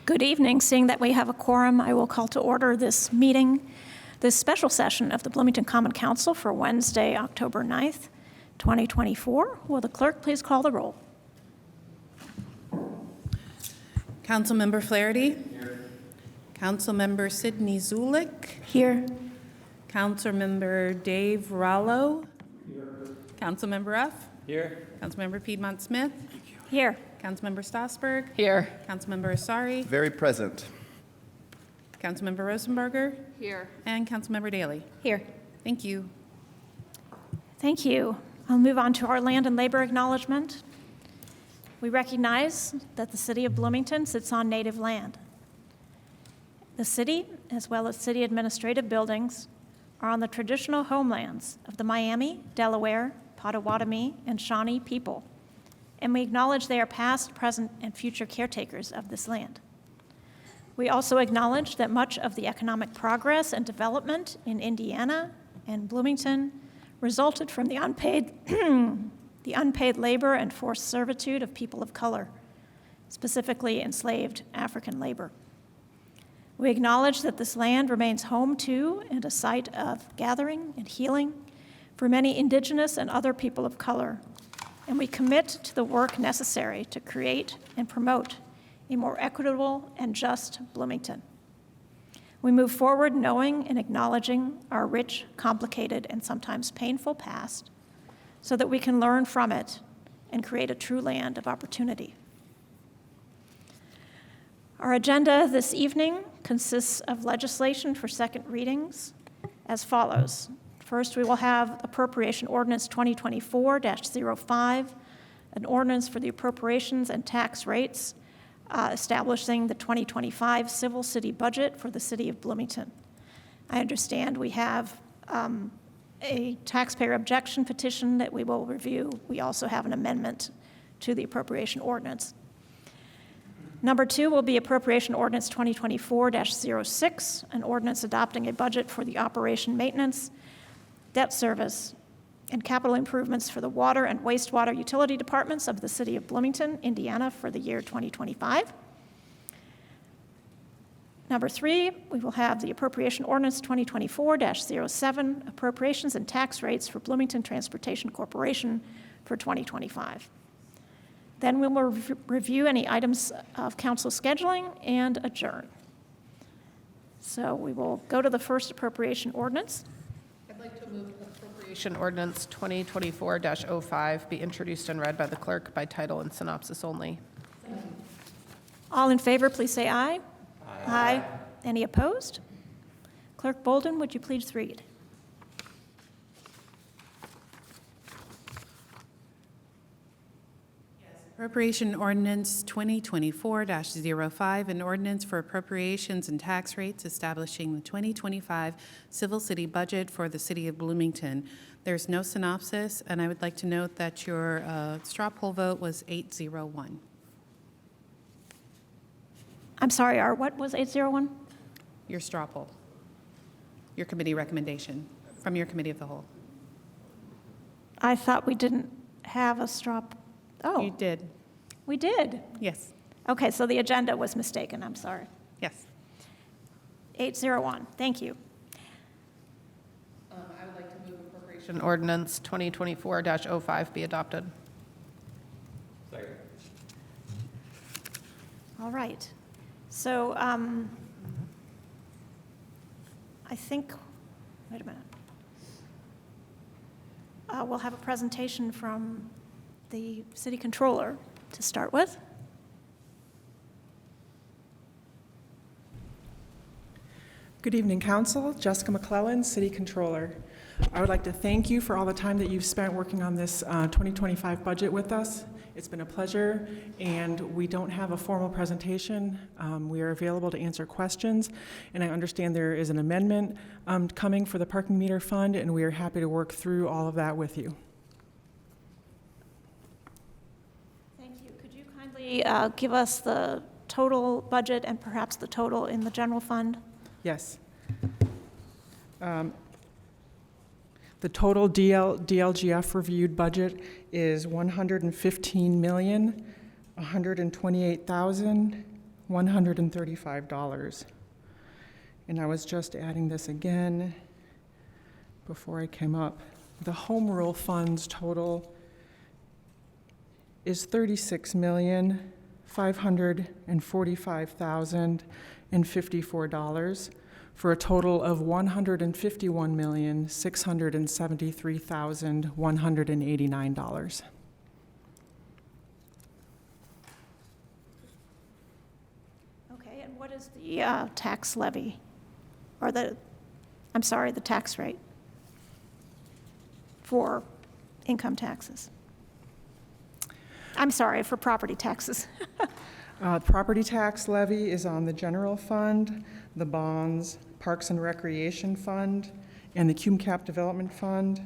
Good evening. Seeing that we have a quorum, I will call to order this meeting, this special session of the Bloomington Common Council for Wednesday, October 9th, 2024. Will the clerk please call the roll? Councilmember Flaherty. Here. Councilmember Sidney Zulik. Here. Councilmember Dave Rallo. Here. Councilmember F. Here. Councilmember Piedmont Smith. Here. Councilmember Stossberg. Here. Councilmember Asari. Very present. Councilmember Rosenberger. Here. And Councilmember Daly. Here. Thank you. Thank you. I'll move on to our land and labor acknowledgement. We recognize that the city of Bloomington sits on native land. The city, as well as city administrative buildings, are on the traditional homelands of the Miami, Delaware, Potawatomi, and Shawnee people, and we acknowledge they are past, present, and future caretakers of this land. We also acknowledge that much of the economic progress and development in Indiana and Bloomington resulted from the unpaid labor and forced servitude of people of color, specifically enslaved African labor. We acknowledge that this land remains home to and a site of gathering and healing for many indigenous and other people of color, and we commit to the work necessary to create and promote a more equitable and just Bloomington. We move forward knowing and acknowledging our rich, complicated, and sometimes painful past so that we can learn from it and create a true land of opportunity. Our agenda this evening consists of legislation for second readings as follows. First, we will have Appropriation Ordinance 2024-05, an ordinance for the appropriations and tax rates, establishing the 2025 civil city budget for the city of Bloomington. I understand we have a taxpayer objection petition that we will review. We also have an amendment to the appropriation ordinance. Number 2 will be Appropriation Ordinance 2024-06, an ordinance adopting a budget for the operation, maintenance, debt service, and capital improvements for the water and wastewater utility departments of the city of Bloomington, Indiana for the year 2025. Number 3, we will have the Appropriation Ordinance 2024-07, appropriations and tax rates for Bloomington Transportation Corporation for 2025. Then we will review any items of council scheduling and adjourn. So we will go to the first appropriation ordinance. I'd like to move Appropriation Ordinance 2024-05 be introduced and read by the clerk by title and synopsis only. All in favor, please say aye. Aye. Any opposed? Clerk Bolden, would you please read? Appropriation Ordinance 2024-05, an ordinance for appropriations and tax rates establishing the 2025 civil city budget for the city of Bloomington. There's no synopsis, and I would like to note that your straw poll vote was 801. I'm sorry, what was 801? Your straw poll. Your committee recommendation from your committee of the whole. I thought we didn't have a straw. Oh. You did. We did? Yes. Okay, so the agenda was mistaken. I'm sorry. Yes. 801. Thank you. I would like to move Appropriation Ordinance 2024-05 be adopted. Second. All right. So I think, wait a minute. We'll have a presentation from the city controller to start with. Good evening, Council. Jessica McClellan, City Controller. I would like to thank you for all the time that you've spent working on this 2025 budget with us. It's been a pleasure, and we don't have a formal presentation. We are available to answer questions, and I understand there is an amendment coming for the parking meter fund, and we are happy to work through all of that with you. Give us the total budget and perhaps the total in the general fund? Yes. The total DLGF reviewed budget is $115,128,000 $135. And I was just adding this again before I came up. The home rule funds total is $36,545,054 for a total of $151,673,189. Okay, and what is the tax levy? Or the tax rate for income taxes? I'm sorry, for property taxes. Property tax levy is on the general fund, the bonds, Parks and Recreation Fund, and the CUMCAP Development Fund,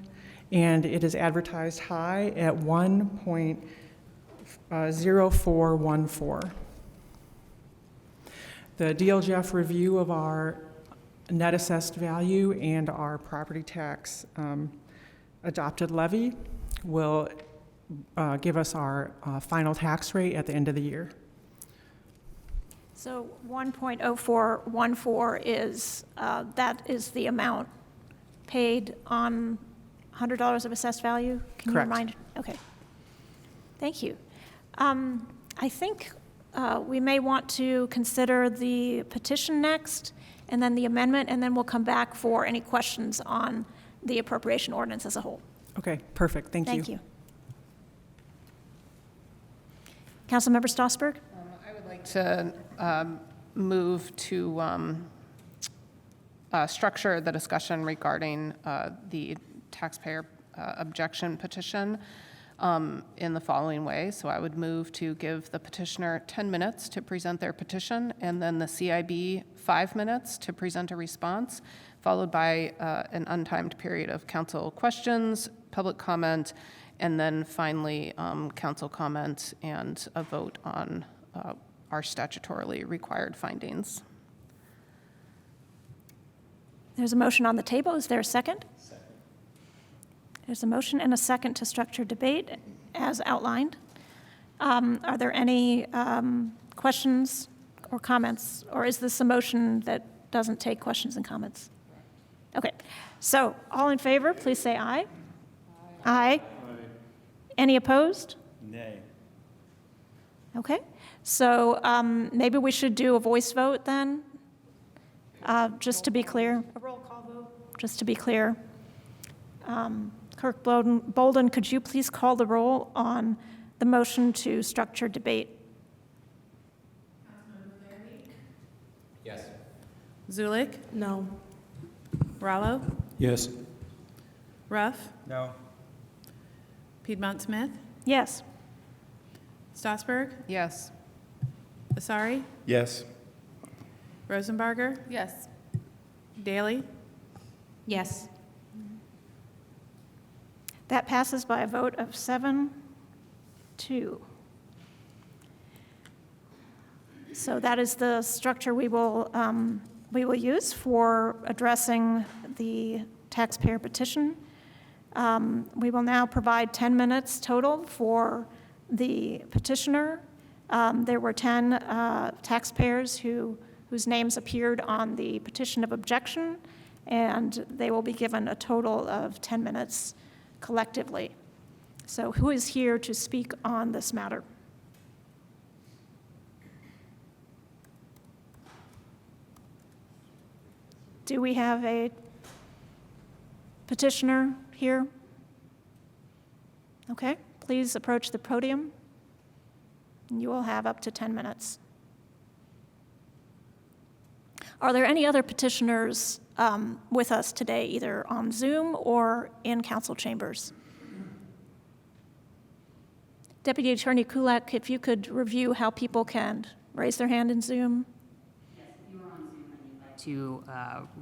and it is advertised high at 1.0414. The DLGF review of our net assessed value and our property tax adopted levy will give us our final tax rate at the end of the year. So 1.0414 is, that is the amount paid on $100 of assessed value? Can you Correct. remind? Okay. Thank you. I think we may want to consider the petition next, and then the amendment, and then we'll come back for any questions on the appropriation ordinance as a whole. Okay, perfect. Thank you. Thank you. Councilmember Stossberg? I would like to move to structure the discussion regarding the taxpayer objection petition in the following way. So I would move to give the petitioner 10 minutes to present their petition, and then the CIB 5 minutes to present a response, followed by an untimed period of council questions, public comment, and then finally council comment and a vote on our statutorily required findings. There's a motion on the table. Is there a second? Second. There's a motion and a second to structure debate as outlined. Are there any questions or comments? Or is this a motion that doesn't take questions and comments? Okay. So all in favor, please say aye. Aye. Any opposed? Nay. Okay. So maybe we should do a voice vote then, just to be clear. A roll call vote. Just to be clear. Clerk Bolden, could you please call the roll on the motion to structure debate? Yes. Zulik? No. Rallo? Yes. Ruff? No. Piedmont Smith? Yes. Stossberg? Yes. Asari? Yes. Rosenbarger? Yes. Daley? Yes. That passes by a vote of 7-2. So that is the structure we will use for addressing the taxpayer petition. We will now provide 10 minutes total for the petitioner. There were 10 taxpayers whose names appeared on the petition of objection, and they will be given a total of 10 minutes collectively. So who is here to speak on this matter? Do we have a petitioner here? Okay, please approach the podium. You will have up to 10 minutes. Are there any other petitioners with us today, either on Zoom or in council chambers? Deputy Attorney Kulak, if you could review how people can raise their hand in Zoom. Yes, if you are on Zoom and you'd like to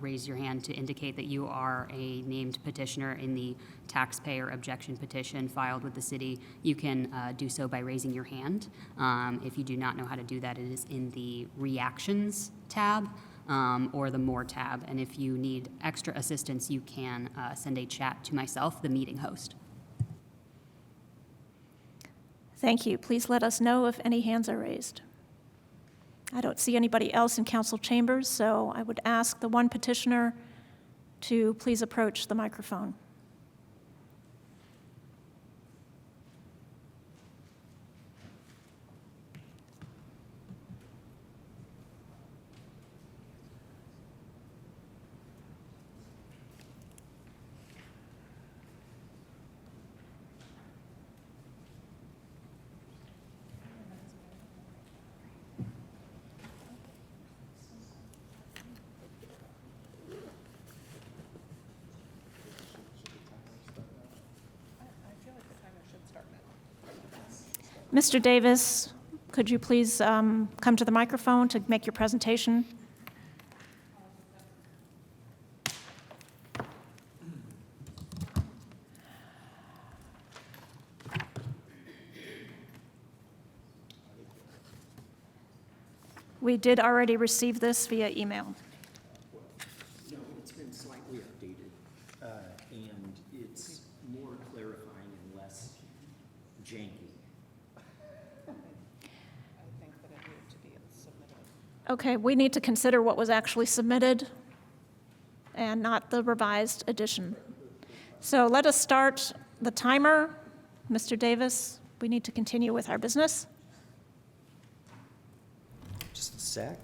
raise your hand to indicate that you are a named petitioner in the taxpayer objection petition filed with the city, you can do so by raising your hand. If you do not know how to do that, it is in the Reactions tab or the More tab. And if you need extra assistance, you can send a chat to myself, the meeting host. Thank you. Please let us know if any hands are raised. I don't see anybody else in council chambers, so I would ask the one petitioner to please approach the microphone. Mr. Davis, could you please come to the microphone to make your presentation? We did already receive this via email. No, it's been slightly updated, and it's more clarifying and less janky. I think that it needed to be submitted. Okay, we need to consider what was actually submitted and not the revised edition. So let us start the timer. Mr. Davis, we need to continue with our business. Just a sec.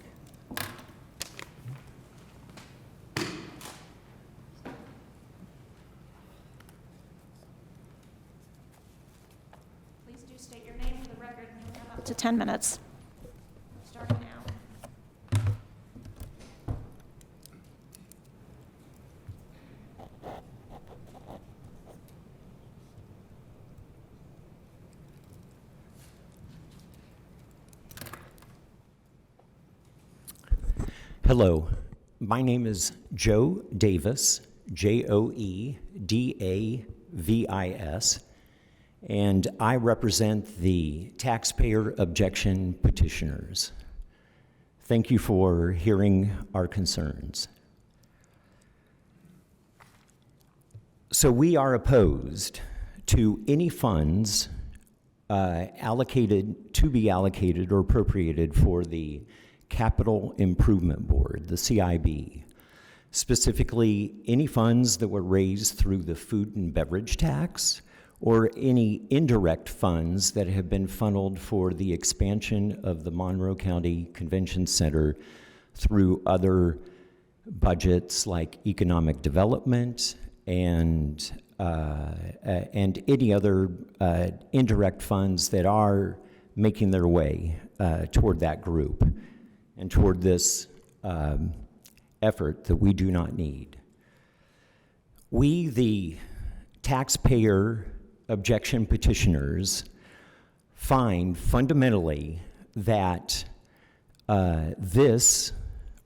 Please do state your name for the record, and you have up to 10 minutes. Starting now. Hello, my name is Joe Davis, Joedavis, and I represent the taxpayer objection petitioners. Thank you for hearing our concerns. So we are opposed to any funds to be allocated or appropriated for the Capital Improvement Board, the CIB. Specifically, any funds that were raised through the food and beverage tax or any indirect funds that have been funneled for the expansion of the Monroe County Convention Center through other budgets like economic development and any other indirect funds that are making their way toward that group and toward this effort that we do not need. We, the taxpayer objection petitioners, find fundamentally that this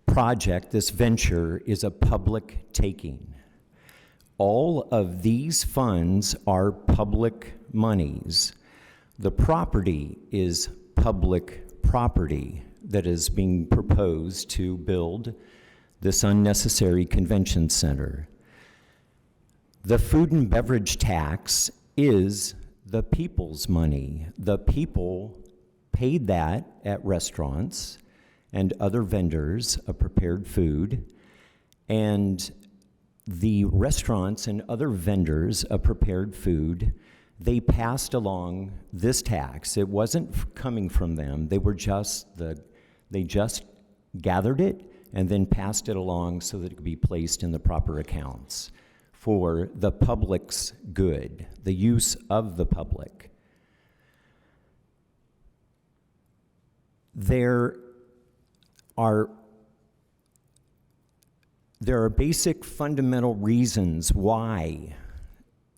project, this venture, is a public taking. All of these funds are public monies. The property is public property that is being proposed to build this unnecessary convention center. The food and beverage tax is the people's money. The people paid that at restaurants and other vendors of prepared food, and the restaurants and other vendors of prepared food, they passed along this tax. It wasn't coming from them. They just gathered it and then passed it along so that it could be placed in the proper accounts for the public's good, the use of the public. There are basic fundamental reasons why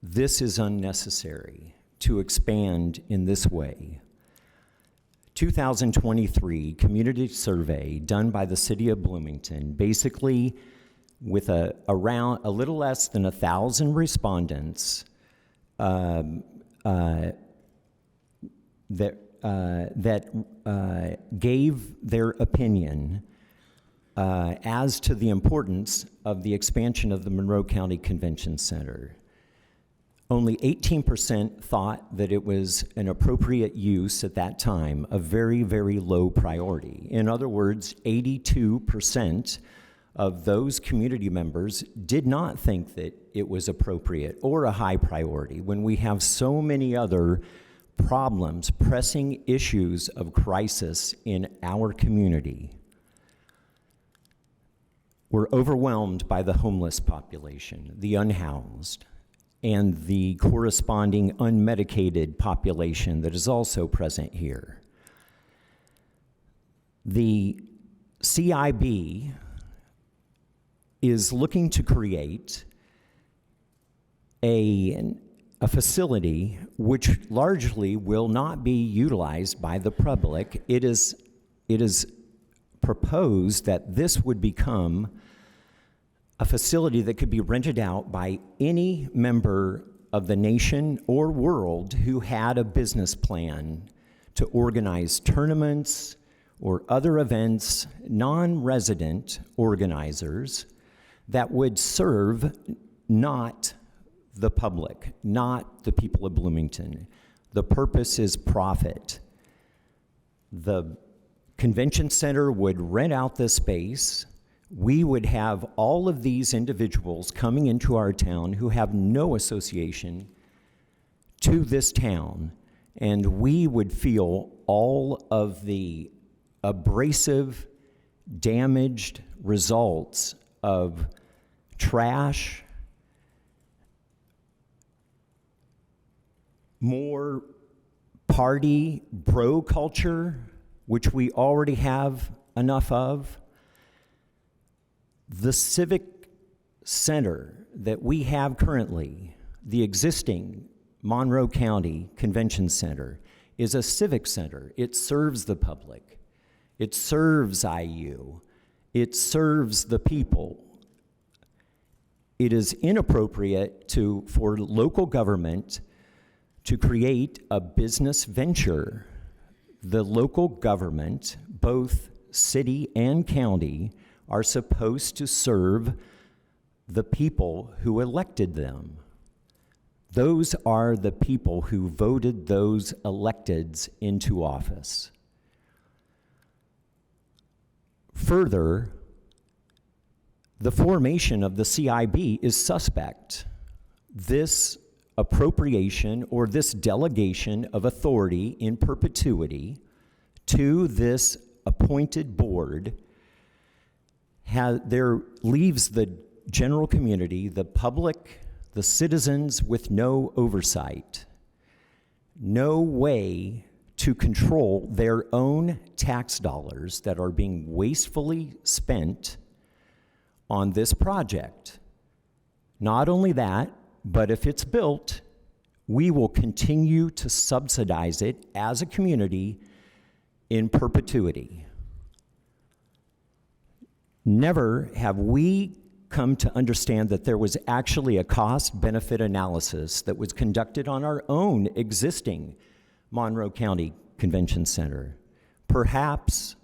this is unnecessary to expand in this way. 2023 community survey done by the city of Bloomington, basically with a little less than 1,000 respondents that gave their opinion as to the importance of the expansion of the Monroe County Convention Center. Only 18% thought that it was an appropriate use at that time, a very, very low priority. In other words, 82% of those community members did not think that it was appropriate or a high priority when we have so many other problems, pressing issues of crisis in our community. We're overwhelmed by the homeless population, the unhoused, and the corresponding unmedicated population that is also present here. The CIB is looking to create a facility which largely will not be utilized by the public. It is proposed that this would become a facility that could be rented out by any member of the nation or world who had a business plan to organize tournaments or other events, non-resident organizers that would serve not the public, not the people of Bloomington. The purpose is profit. The convention center would rent out this space. We would have all of these individuals coming into our town who have no association to this town, and we would feel all of the abrasive, damaged results of trash, more party, bro culture, which we already have enough of. The civic center that we have currently, the existing Monroe County Convention Center, is a civic center. It serves the public. It serves IU. It serves the people. It is inappropriate for local government to create a business venture. The local government, both city and county, are supposed to serve the people who elected them. Those are the people who voted those electeds into office. Further, the formation of the CIB is suspect. This appropriation or this delegation of authority in perpetuity to this appointed board leaves the general community, the public, the citizens with no oversight, no way to control their own tax dollars that are being wastefully spent on this project. Not only that, but if it's built, we will continue to subsidize it as a community in perpetuity. Never have we come to understand that there was actually a cost-benefit analysis that was conducted on our own existing Monroe County Convention Center. Perhaps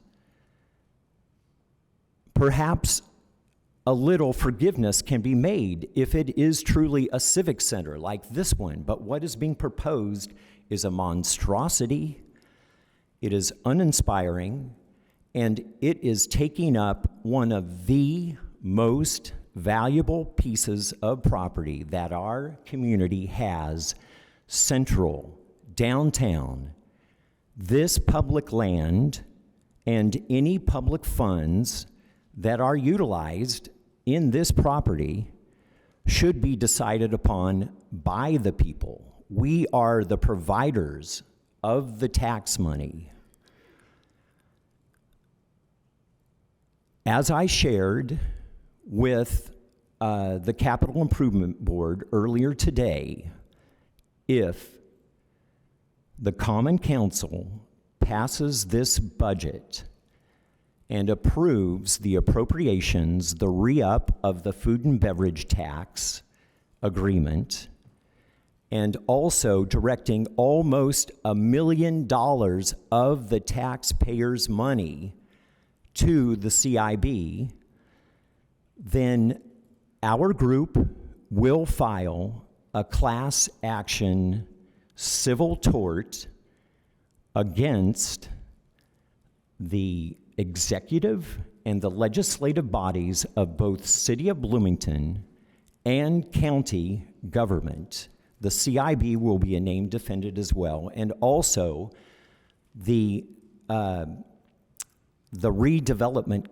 a little forgiveness can be made if it is truly a civic center like this one, but what is being proposed is a monstrosity. It is uninspiring, and it is taking up one of the most valuable pieces of property that our community has, central, downtown. This public land and any public funds that are utilized in this property should be decided upon by the people. We are the providers of the tax money. As I shared with the Capital Improvement Board earlier today, if the Common Council passes this budget and approves the appropriations, the re-up of the food and beverage tax agreement, and also directing almost $1 million of the taxpayers' money to the CIB, then our group will file a class action civil tort against the executive and the legislative bodies of both City of Bloomington and county government. The CIB will be a named defendant as well, and also the redevelopment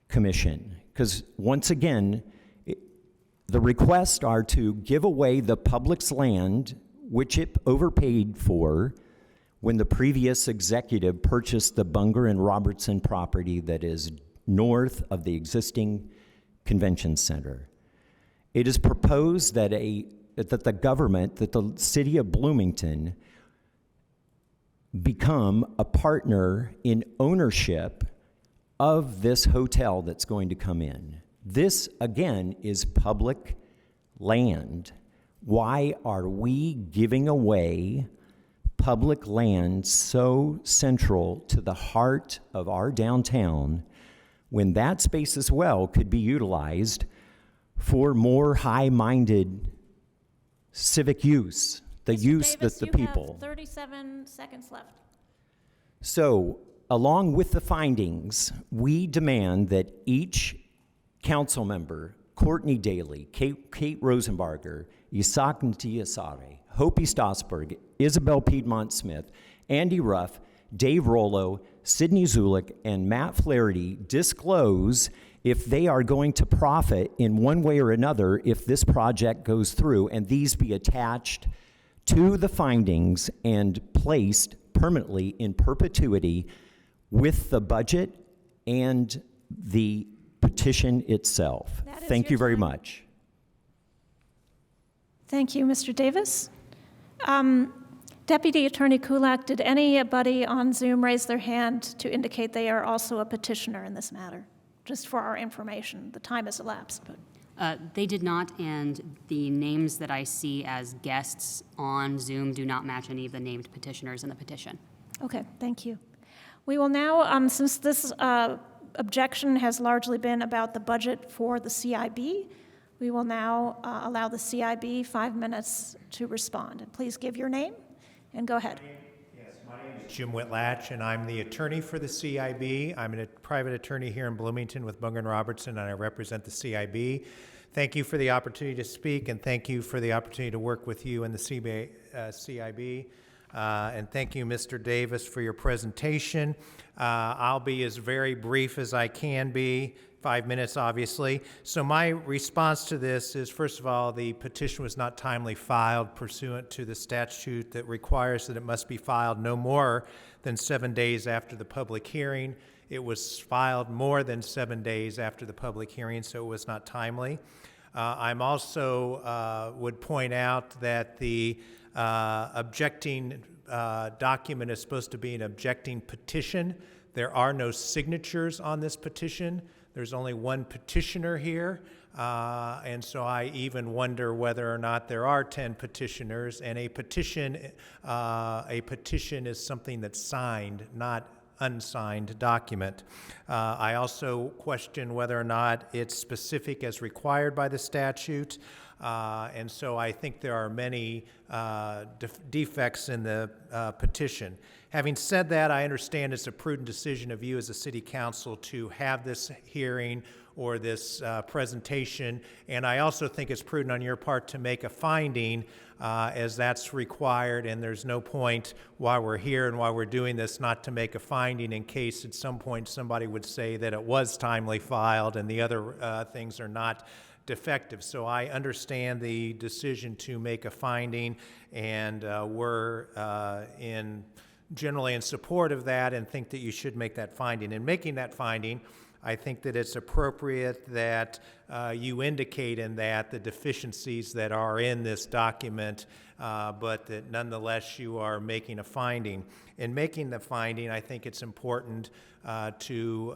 commission, because once again, the requests are to give away the public's land, which it overpaid for when the previous executive purchased the Bunger and Robertson property that is north of the existing convention center. It is proposed that the city of Bloomington become a partner in ownership of this hotel that's going to come in. This, again, is public land. Why are we giving away public land so central to the heart of our downtown when that space as well could be utilized for more high-minded civic use, the use that the people. You have 37 seconds left. So, along with the findings, we demand that each council member, Courtney Daly, Kate Rosenbarger, Isaac Ntiasare, Hopi Stossberg, Isabel Piedmont Smith, Andy Ruff, Dave Rollo, Sidney Zulik, and Matt Flaherty disclose if they are going to profit in one way or another if this project goes through, and these be attached to the findings and placed permanently in perpetuity with the budget and the petition itself. That is Thank your you very time. much. Thank you, Mr. Davis. Deputy Attorney Kulak, did anybody on Zoom raise their hand to indicate they are also a petitioner in this matter? Just for our information. The time has elapsed, but. They did not, and the names that I see as guests on Zoom do not match any of the named petitioners in the petition. Okay, thank you. We will now, since this objection has largely been about the budget for the CIB, we will now allow the CIB 5 minutes to respond. And please give your name and go ahead. Yes, my name is Jim Whitlatch, and I'm the attorney for the CIB. I'm a private attorney here in Bloomington with Bunger and Robertson, and I represent the CIB. Thank you for the opportunity to speak, and thank you for the opportunity to work with you and the CIB. And thank you, Mr. Davis, for your presentation. I'll be as very brief as I can be, 5 minutes, obviously. So my response to this is, first of all, the petition was not timely filed pursuant to the statute that requires that it must be filed no more than 7 days after the public hearing. It was filed more than 7 days after the public hearing, so it was not timely. I'm also would point out that the objecting document is supposed to be an objecting petition. There are no signatures on this petition. There's only one petitioner here, and so I even wonder whether or not there are 10 petitioners. And a petition is something that's signed, not unsigned document. I also question whether or not it's specific as required by the statute. And so I think there are many defects in the petition. Having said that, I understand it's a prudent decision of you as a city council to have this hearing or this presentation, and I also think it's prudent on your part to make a finding as that's required, and there's no point while we're here and while we're doing this not to make a finding in case at some point somebody would say that it was timely filed and the other things are not defective. So I understand the decision to make a finding, and we're generally in support of that and think that you should make that finding. In making that finding, I think that it's appropriate that you indicate in that the deficiencies that are in this document, but that nonetheless you are making a finding. In making the finding, I think it's important to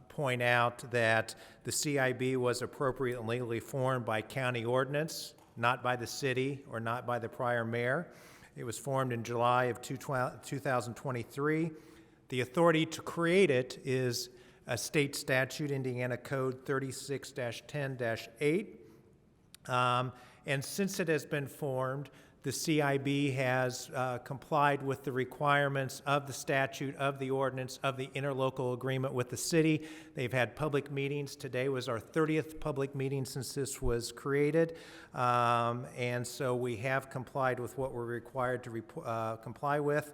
point out that the CIB was appropriately and legally formed by county ordinance, not by the city or not by the prior mayor. It was formed in July of 2023. The authority to create it is a state statute, Indiana Code 36-10-8. And since it has been formed, the CIB has complied with the requirements of the statute, of the ordinance, of the interlocal agreement with the city. They've had public meetings. Today was our 30th public meeting since this was created. And so we have complied with what we're required to comply with.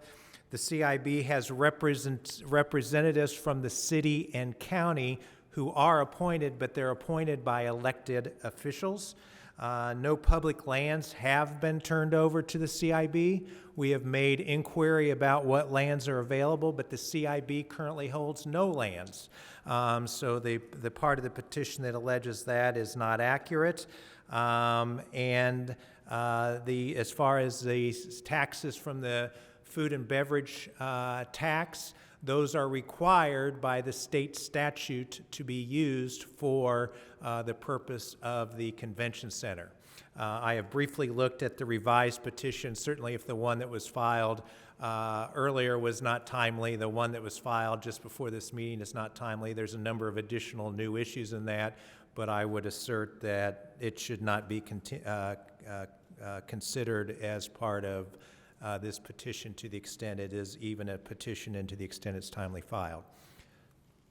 The CIB has representatives from the city and county who are appointed, but they're appointed by elected officials. No public lands have been turned over to the CIB. We have made inquiry about what lands are available, but the CIB currently holds no lands. So the part of the petition that alleges that is not accurate. As far as the taxes from the food and beverage tax, those are required by the state statute to be used for the purpose of the convention center. I have briefly looked at the revised petition. Certainly if the one that was filed earlier was not timely, the one that was filed just before this meeting is not timely. There's a number of additional new issues in that, but I would assert that it should not be considered as part of this petition to the extent it is even a petition and to the extent it's timely filed.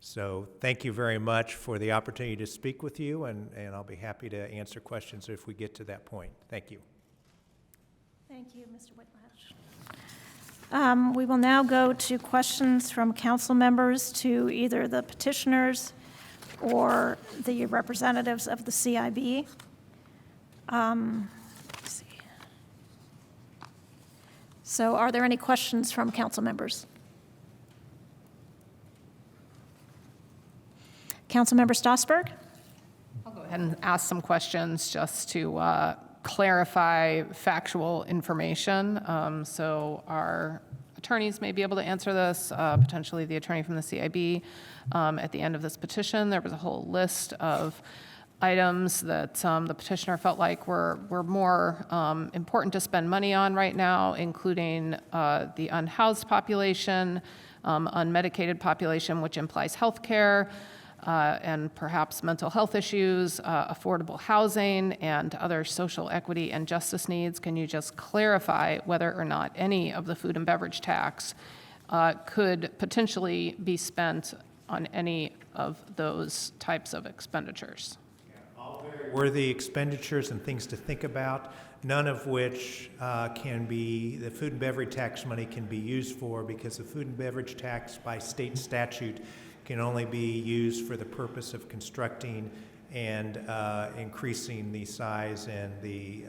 So thank you very much for the opportunity to speak with you, and I'll be happy to answer questions if we get to that point. Thank you. Thank you, Mr. Whitlatch. We will now go to questions from council members to either the petitioners or the representatives of the CIB. Let's see. So are there any questions from council members? Councilmember Stossberg? I'll go ahead and ask some questions just to clarify factual information. So our attorneys may be able to answer this, potentially the attorney from the CIB. At the end of this petition, there was a whole list of items that the petitioner felt like were more important to spend money on right now, including the unhoused population, unmedicated population, which implies health care, and perhaps mental health issues, affordable housing, and other social equity and justice needs. Can you just clarify whether or not any of the food and beverage tax could potentially be spent on any of those types of expenditures? All very worthy expenditures and things to think about, none of which the food and beverage tax money can be used for, because the food and beverage tax by state statute can only be used for the purpose of constructing and increasing the size and the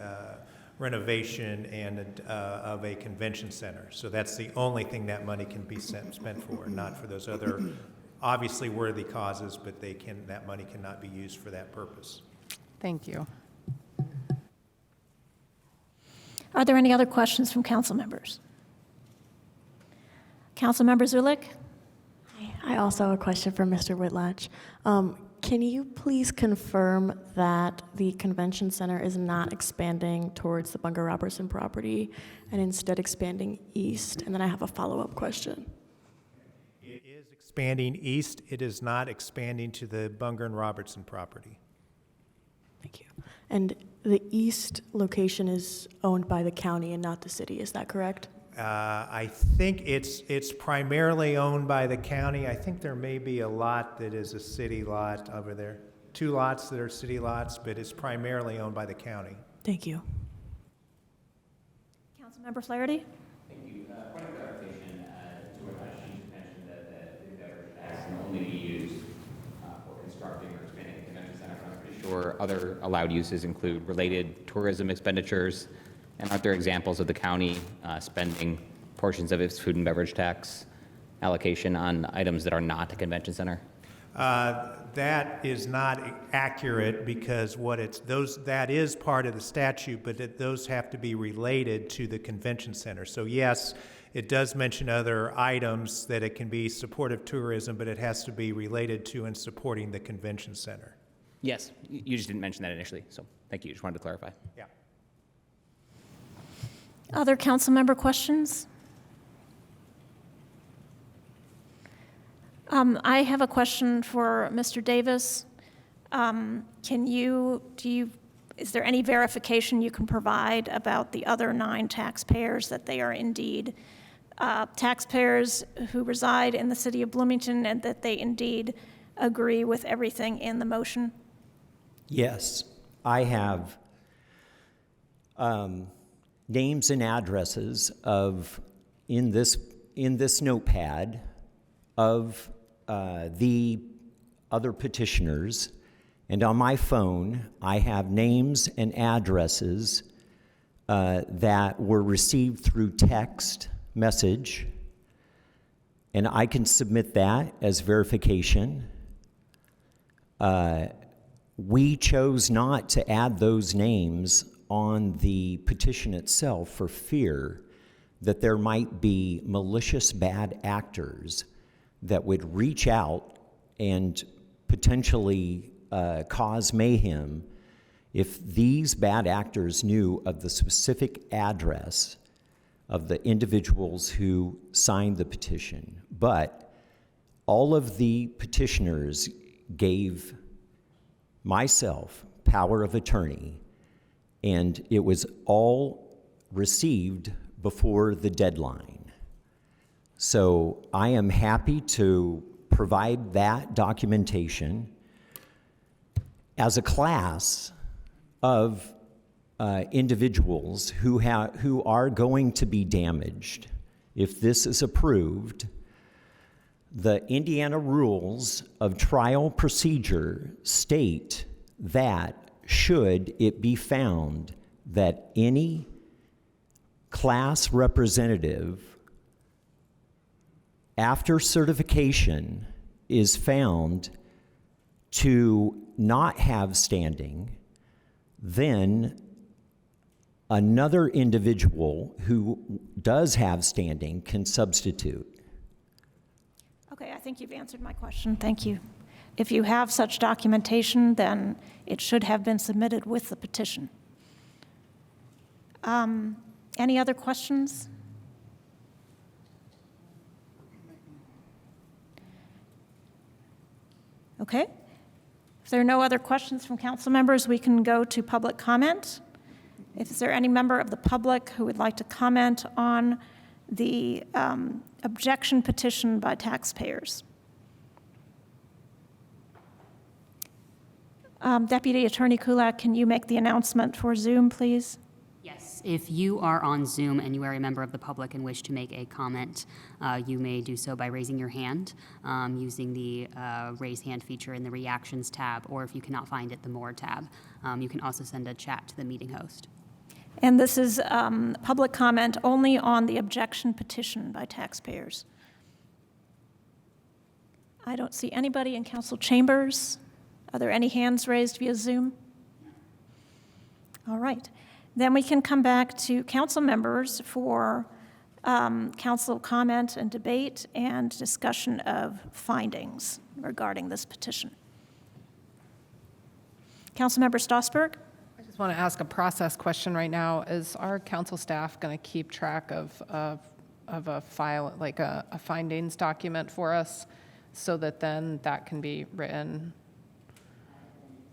renovation and of a convention center. So that's the only thing that money can be spent for, not for those other obviously worthy causes, but that money cannot be used for that purpose. Thank you. Are there any other questions from council members? Councilmember Zulik? I also have a question for Mr. Whitlatch. Can you please confirm that the convention center is not expanding towards the Bunger Robertson property and instead expanding east? And then I have a follow-up question. It is expanding east. It is not expanding to the Bunger and Robertson property. Thank you. And the east location is owned by the county and not the city, is that correct? I think it's primarily owned by the county. I think there may be a lot that is a city lot over there. 2 lots that are city lots, but it's primarily owned by the county. Thank you. Councilmember Flaherty? Thank you. Point of clarification, to what she mentioned that the food and beverage tax can only be used for constructing or expanding the convention center. I'm pretty sure other allowed uses include related tourism expenditures. And aren't there examples of the county spending portions of its food and beverage tax allocation on items that are not a convention center? That is not accurate, because that is part of the statute, but those have to be related to the convention center. So yes, it does mention other items that it can be supportive tourism, but it has to be related to and supporting the convention center. Yes, you just didn't mention that initially, so thank you. Just wanted to clarify. Yeah. Other council member questions? I have a question for Mr. Davis. Do you is there any verification you can provide about the other 9 taxpayers that they are indeed taxpayers who reside in the city of Bloomington and that they indeed agree with everything in the motion? Yes, I have names and addresses of, in this notepad, of the other petitioners, and on my phone, I have names and addresses that were received through text message, and I can submit that as verification. We chose not to add those names on the petition itself for fear that there might be malicious bad actors that would reach out and potentially cause mayhem if these bad actors knew of the specific address of the individuals who signed the petition. But all of the petitioners gave myself power of attorney, and it was all received before the deadline. So I am happy to provide that documentation as a class of individuals who are going to be damaged if this is approved. The Indiana rules of trial procedure state that should it be found that any class representative after certification is found to not have standing, then another individual who does have standing can substitute. Okay, I think you've answered my question. Thank you. If you have such documentation, then it should have been submitted with the petition. Any other questions? Okay. If there are no other questions from council members, we can go to public comment. Is there any member of the public who would like to comment on the objection petition by taxpayers? Deputy Attorney Kulak, can you make the announcement for Zoom, please? Yes, if you are on Zoom and you are a member of the public and wish to make a comment, you may do so by raising your hand using the raise hand feature in the reactions tab, or if you cannot find it, the more tab. You can also send a chat to the meeting host. And this is public comment only on the objection petition by taxpayers. I don't see anybody in council chambers. Are there any hands raised via Zoom? All right. Then we can come back to council members for council comment and debate and discussion of findings regarding this petition. Councilmember Stossberg? I just want to ask a process question right now. Is our council staff going to keep track of a file, like a findings document for us, so that then that can be written?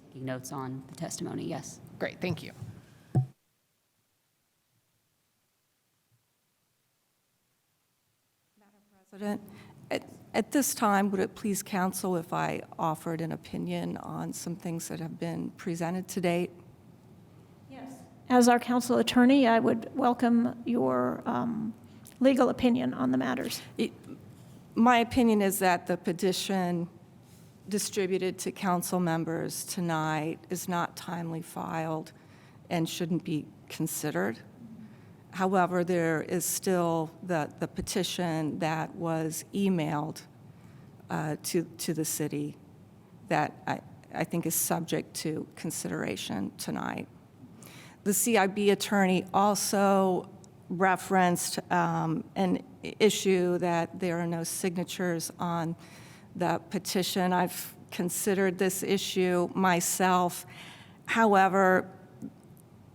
Taking notes on the testimony, yes. Great, thank you. President, at this time, would it please council if I offered an opinion on some things that have been presented to date? Yes. As our council attorney, I would welcome your legal opinion on the matters. My opinion is that the petition distributed to council members tonight is not timely filed and shouldn't be considered. However, there is still the petition that was emailed to the city that I think is subject to consideration tonight. The CIB attorney also referenced an issue that there are no signatures on the petition. I've considered this issue myself. However,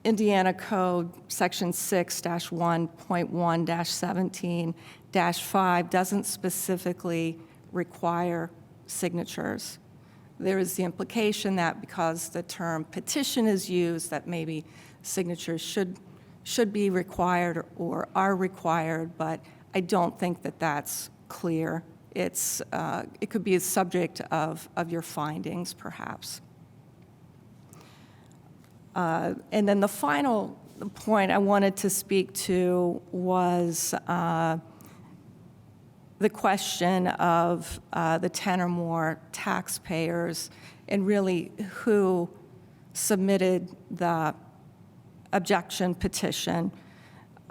Indiana Code Section 6-1.1-17-5 doesn't specifically require signatures. there is the implication that because the term petition is used, that maybe signatures should be required or are required, but I don't think that that's clear. It could be a subject of your findings, perhaps. And then the final point I wanted to speak to was the question of the 10 or more taxpayers and really who submitted the objection petition.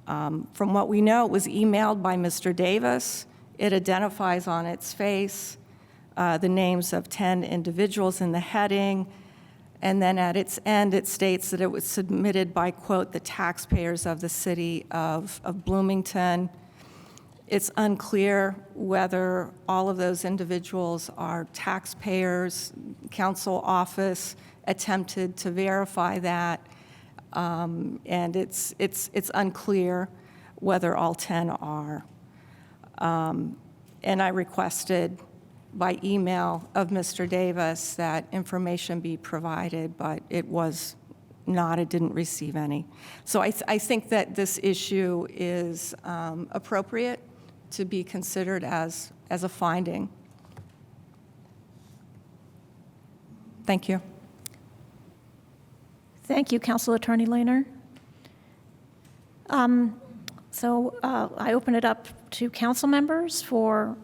From what we know, it was emailed by Mr. Davis. It identifies on its face the names of 10 individuals in the heading, and then at its end, it states that it was submitted by, quote, the taxpayers of the city of Bloomington. It's unclear whether all of those individuals are taxpayers. Council office attempted to verify that, and it's unclear whether all 10 are. And I requested by email of Mr. Davis that information be provided, but it was not, it didn't receive any. So I think that this issue is appropriate to be considered as a finding. Thank you. Thank you, Council Attorney Lehner. So I open it up to council members for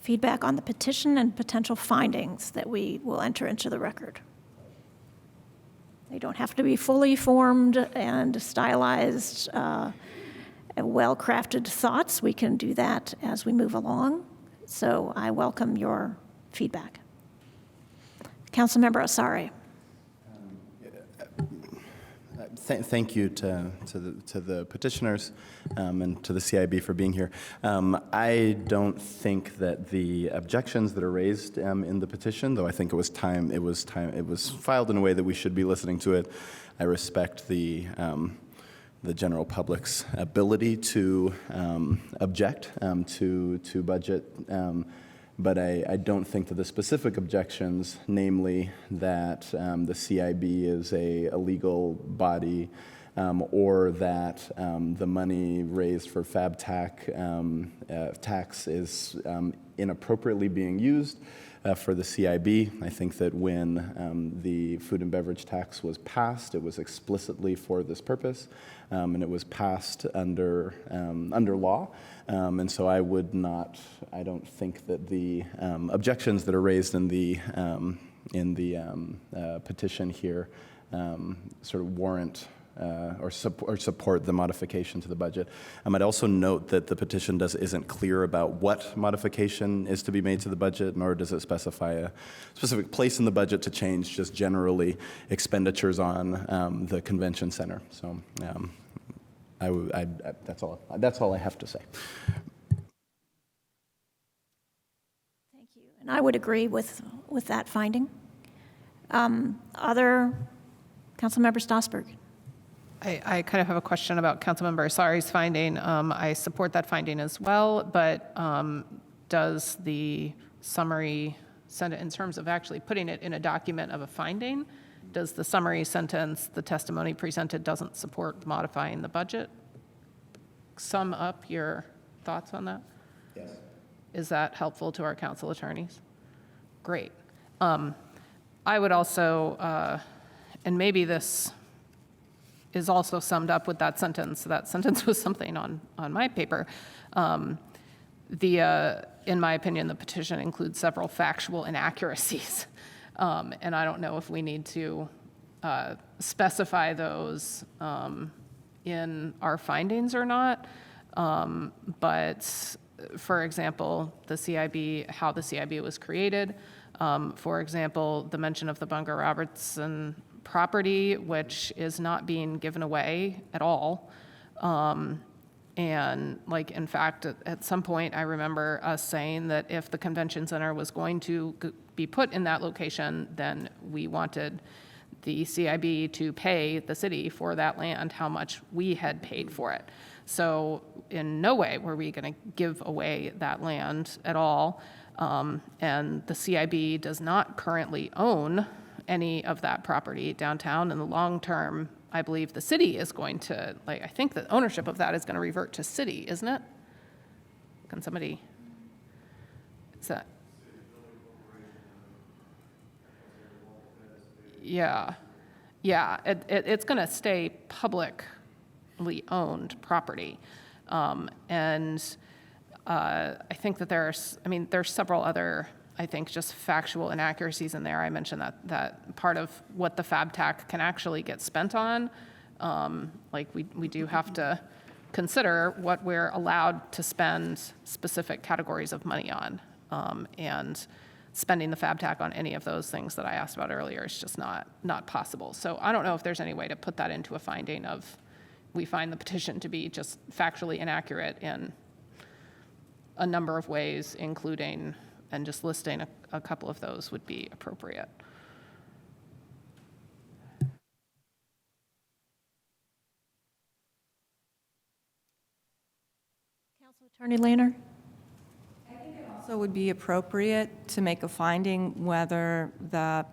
feedback on the petition and potential findings that we will enter into the record. They don't have to be fully formed and stylized, well-crafted thoughts. We can do that as we move along. So I welcome your feedback. Councilmember Asari. Thank you to the petitioners and to the CIB for being here. I don't think that the objections that are raised in the petition, though I think it was filed in a way that we should be listening to it. I respect the general public's ability to object to budget. But I don't think that the specific objections, namely that the CIB is a legal body or that the money raised for fab tax is inappropriately being used for the CIB. I think that when the food and beverage tax was passed, it was explicitly for this purpose, and it was passed under law. And so I don't think that the objections that are raised in the petition here sort of warrant or support the modification to the budget. I'd also note that the petition isn't clear about what modification is to be made to the budget, nor does it specify a specific place in the budget to change just generally expenditures on the convention center. So that's all I have to say. Thank you. And I would agree with that finding. Other Councilmember Stossberg. I kind of have a question about Councilmember Asari's finding. I support that finding as well, but does the summary sentence, in terms of actually putting it in a document of a finding, does the summary sentence, the testimony presented doesn't support modifying the budget? Sum up your thoughts on that? Yes. Is that helpful to our council attorneys? Great. I would also, and maybe this is also summed up with that sentence. That sentence was something on my paper. In my opinion, the petition includes several factual inaccuracies. And I don't know if we need to specify those in our findings or not. But for example, the CIB, how the CIB was created. For example, the mention of the Bunger-Robertson property, which is not being given away at all. And like, in fact, at some point, I remember us saying that if the convention center was going to be put in that location, then we wanted the CIB to pay the city for that land how much we had paid for it. So in no way were we going to give away that land at all. And the CIB does not currently own any of that property downtown. In the long term, I believe the city is going to, like, I think the ownership of that is going to revert to city, isn't it? Can somebody, is that? Yeah, it's going to stay publicly owned property. And I think that there's several other, I think, just factual inaccuracies in there. I mentioned that part of what the fab tax can actually get spent on, like we do have to consider what we're allowed to spend specific categories of money on. And spending the fab tax on any of those things that I asked about earlier is just not possible. So I don't know if there's any way to put that into a finding of, we find the petition to be just factually inaccurate in a number of ways, including, and just listing a couple of those would be appropriate. Council Attorney Lehner? Also would be appropriate to make a finding whether the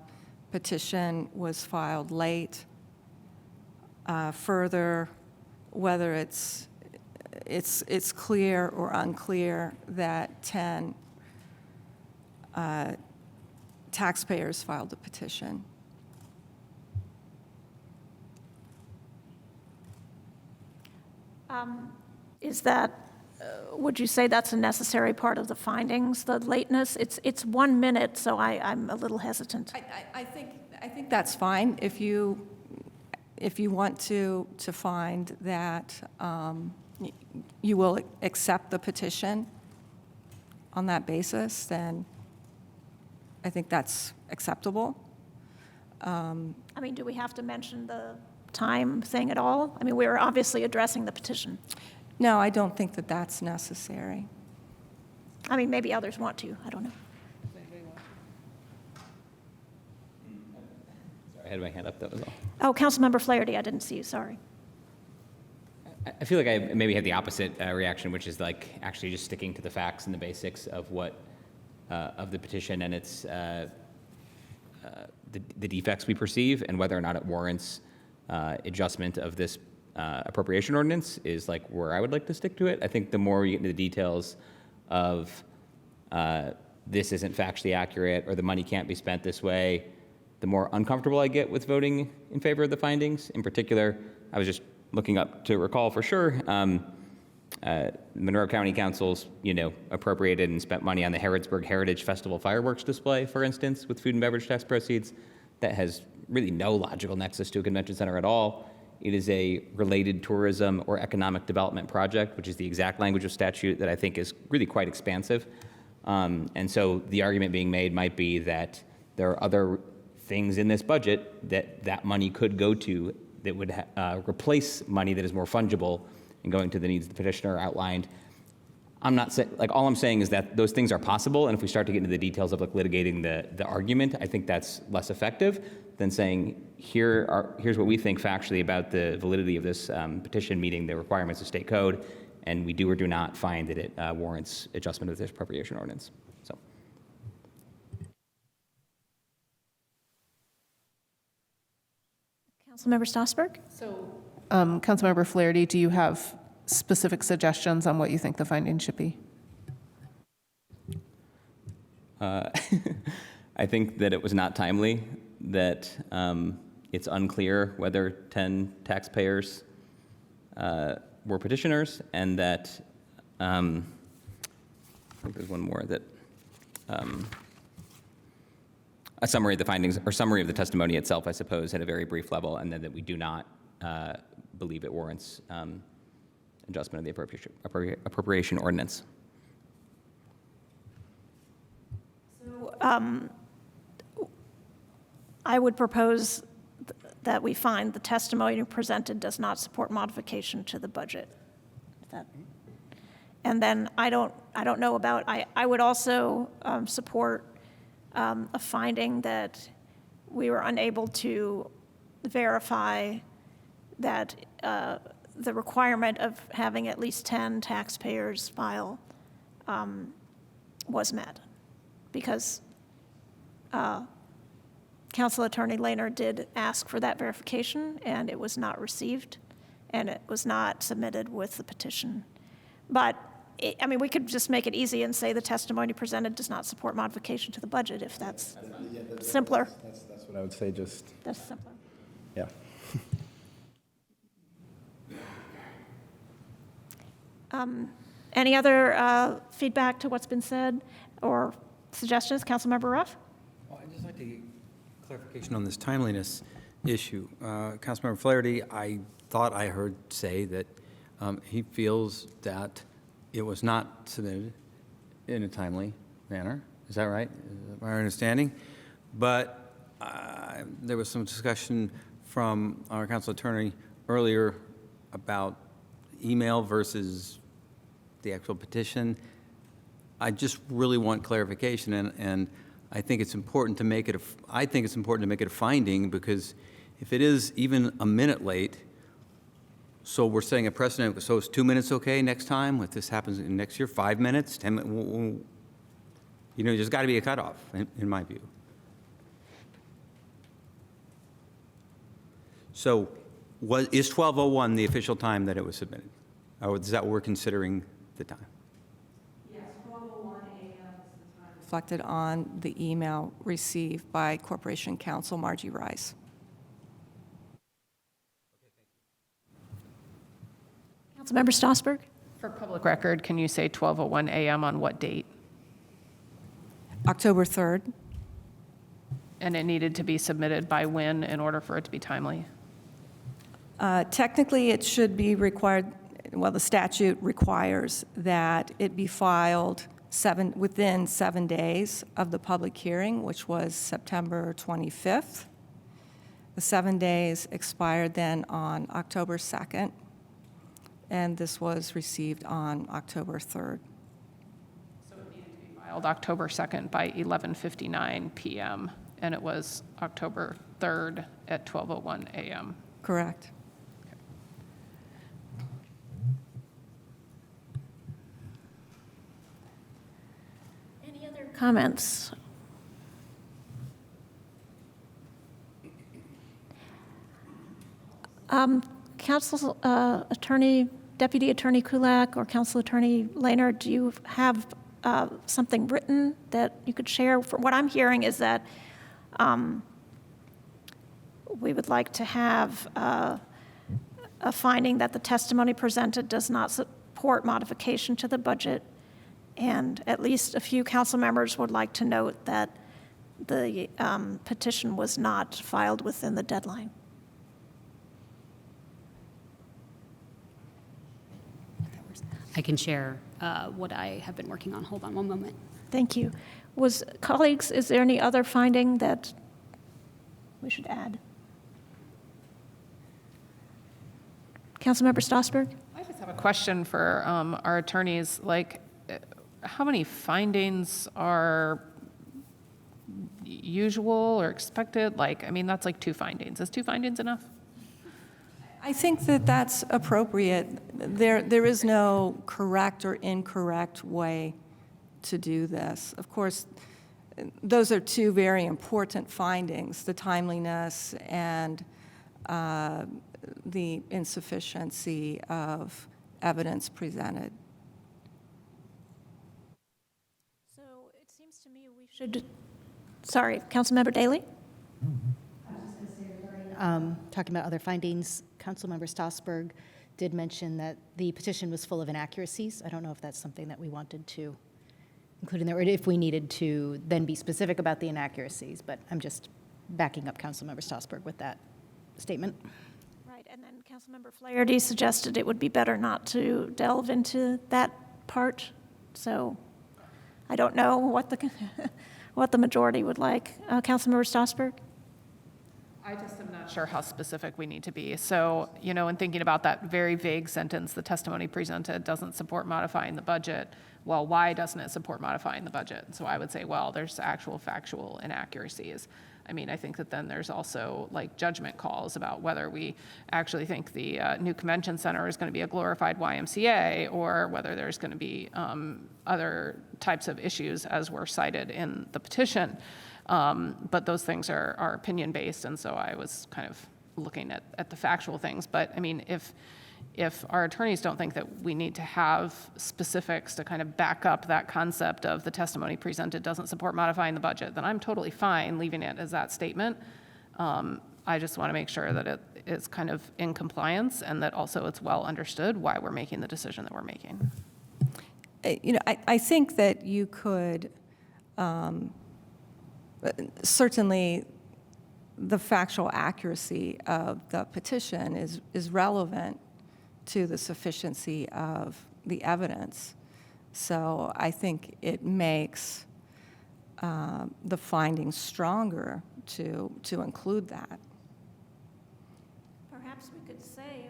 petition was filed late, further, whether it's clear or unclear that 10 taxpayers filed the petition. Is that, would you say that's a necessary part of the findings, the lateness? It's 1 minute, so I'm a little hesitant. I think that's fine if you want to find that you will accept the petition on that basis, then I think that's acceptable. I mean, do we have to mention the time thing at all? I mean, we're obviously addressing the petition. No, I don't think that that's necessary. I mean, maybe others want to, I don't know. Sorry, I had my hand up, that was all. Oh, Councilmember Flaherty, I didn't see you, sorry. I feel like I maybe had the opposite reaction, which is like actually just sticking to the facts and the basics of what, of the petition and its, the defects we perceive and whether or not it warrants adjustment of this appropriation ordinance is like where I would like to stick to it. I think the more we get into the details of this isn't factually accurate or the money can't be spent this way, the more uncomfortable I get with voting in favor of the findings. In particular, I was just looking up to recall for sure, Monroe County Council's, appropriated and spent money on the Harrodsburg Heritage Festival fireworks display, for instance, with food and beverage tax proceeds. That has really no logical nexus to a convention center at all. It is a related tourism or economic development project, which is the exact language of statute that I think is really quite expansive. And so the argument being made might be that there are other things in this budget that money could go to that would replace money that is more fungible and going to the needs the petitioner outlined. I'm not saying, all I'm saying is that those things are possible, and if we start to get into the details of litigating the argument, I think that's less effective than saying, here's what we think factually about the validity of this petition meeting the requirements of state code, and we do or do not find that it warrants adjustment of this appropriation ordinance. So. Councilmember Stossberg? So, Councilmember Flaherty, do you have specific suggestions on what you think the findings should be? I think that it was not timely, that it's unclear whether 10 taxpayers were petitioners, and that I think there's one more, that a summary of the findings, or summary of the testimony itself, I suppose, at a very brief level, and then that we do not believe it warrants adjustment of the appropriation ordinance. So I would propose that we find the testimony presented does not support modification to the budget. And then I don't know about, I would also support a finding that we were unable to verify that the requirement of having at least 10 taxpayers file was met, because Council Attorney Lehner did ask for that verification, and it was not received, and it was not submitted with the petition. But, I mean, we could just make it easy and say the testimony presented does not support modification to the budget, if that's simpler. That's what I would say, just, That's simpler. yeah. Any other feedback to what's been said or suggestions? Councilmember Ruff? Well, I'd just like to get clarification on this timeliness issue. Councilmember Flaherty, I thought I heard say that he feels that it was not submitted in a timely manner. Is that right? Is that my understanding? But there was some discussion from our council attorney earlier about email versus the actual petition. I just really want clarification, and I think it's important to make it a finding, because if it is even a minute late, so we're setting a precedent, so it's 2 minutes okay next time? If this happens next year, 5 minutes, 10 minutes? You know, there's got to be a cutoff, in my view. So is 12:01 the official time that it was submitted? Or is that what we're considering the time? Yes, 12:01 a.m. is the time reflected on the email received by Corporation Counsel Margie Rice. Councilmember Strasburg? For public record, can you say 12:01 a.m. on what date? October 3rd. And it needed to be submitted by when in order for it to be timely? Technically, it should be required, well, the statute requires that it be filed within 7 days of the public hearing, which was September 25th. The 7 days expired then on October 2nd, and this was received on October 3rd. So it needed to be filed October 2nd by 11:59 p.m., and it was October 3rd at 12:01 a.m. Correct. Any other comments? Council Attorney, Deputy Attorney Kulak, or Council Attorney Lehner, do you have something written that you could share? What I'm hearing is that we would like to have a finding that the testimony presented does not support modification to the budget, and at least a few council members would like to note that the petition was not filed within the deadline. I can share what I have been working on. Hold on one moment. Thank you. Colleagues, is there any other finding that we should add? Councilmember Strasburg? I just have a question for our attorneys. Like, how many findings are usual or expected? Like, I mean, that's like 2 findings. Is 2 findings enough? I think that that's appropriate. There is no correct or incorrect way to do this. Of course, those are 2 very important findings, the timeliness and the insufficiency of evidence presented. So it seems to me we should, sorry, Councilmember Daley? Talking about other findings, Councilmember Strasburg did mention that the petition was full of inaccuracies. I don't know if that's something that we wanted to include in there, or if we needed to then be specific about the inaccuracies, but I'm just backing up Councilmember Strasburg with that statement. Right, and then Councilmember Flaherty suggested it would be better not to delve into that part, so I don't know what the, what the majority would like. Councilmember Strasburg? I just am not sure how specific we need to be. So, in thinking about that very vague sentence, the testimony presented doesn't support modifying the budget. Well, why doesn't it support modifying the budget? So I would say, well, there's actual factual inaccuracies. I think that then there's also like judgment calls about whether we actually think the new convention center is going to be a glorified YMCA, or whether there's going to be other types of issues as were cited in the petition. But those things are opinion-based, and so I was kind of looking at the factual things. But if our attorneys don't think that we need to have specifics to kind of back up that concept of the testimony presented doesn't support modifying the budget, then I'm totally fine leaving it as that statement. I just want to make sure that it is kind of in compliance, and that also it's well understood why we're making the decision that we're making. I think that you could, certainly the factual accuracy of the petition is relevant to the sufficiency of the evidence. So I think it makes the findings stronger to include that. Perhaps we could say,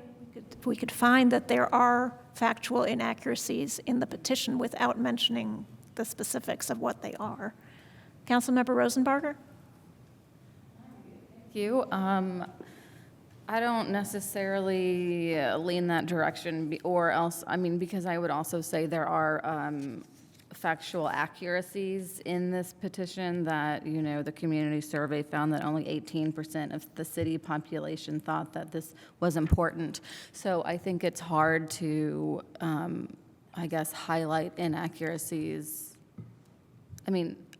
we could find that there are factual inaccuracies in the petition without mentioning the specifics of what they are. Councilmember Rosenbarger? Thank you. I don't necessarily lean that direction, or else, because I would also say there are factual accuracies in this petition that, the community survey found that only 18% of the city population thought that this was important. So I think it's hard to, highlight inaccuracies.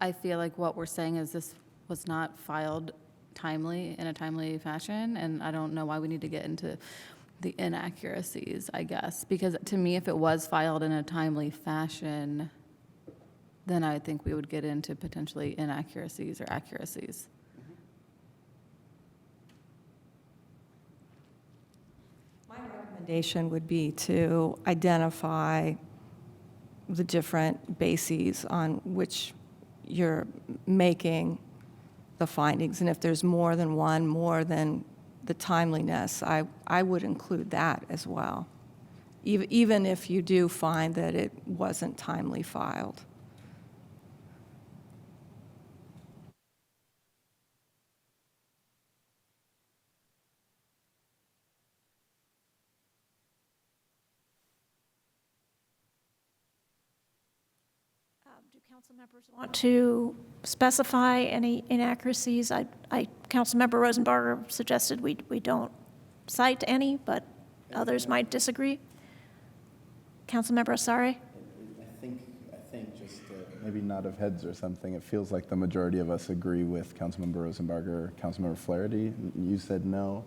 I feel like what we're saying is this was not filed in a timely fashion, and I don't know why we need to get into the inaccuracies, I guess, because to me, if it was filed in a timely fashion, then I think we would get into potentially inaccuracies or accuracies. My recommendation would be to identify the different bases on which you're making the findings, and if there's more than one, more than the timeliness, I would include that as well, even if you do find that it wasn't timely filed. Do council members want to specify any inaccuracies? Councilmember Rosenbarger suggested we don't cite any, but others might disagree. Councilmember Asari? I think just maybe nod of heads or something. It feels like the majority of us agree with Councilmember Rosenbarger, Councilmember Flaherty. You said no.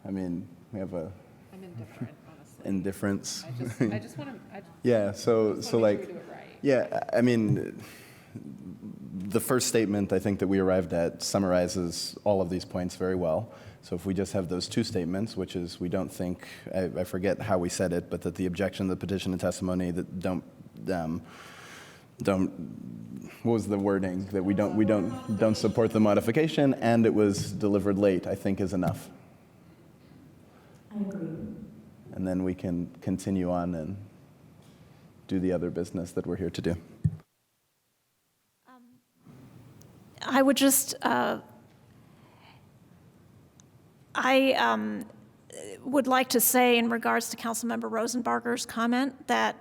We have a... I'm indifferent, honestly. Indifference. I just want to... Yeah, so like... Sure we do it right. Yeah, the first statement I think that we arrived at summarizes all of these points very well. So if we just have those two statements, which is we don't think, I forget how we said it, but that the objection, the petition and testimony that don't, what was the wording? That we don't support the modification, and it was delivered late, I think is enough. I agree. And then we can continue on and do the other business that we're here to do. I would just, I would like to say in regards to Councilmember Rosenbarger's comment that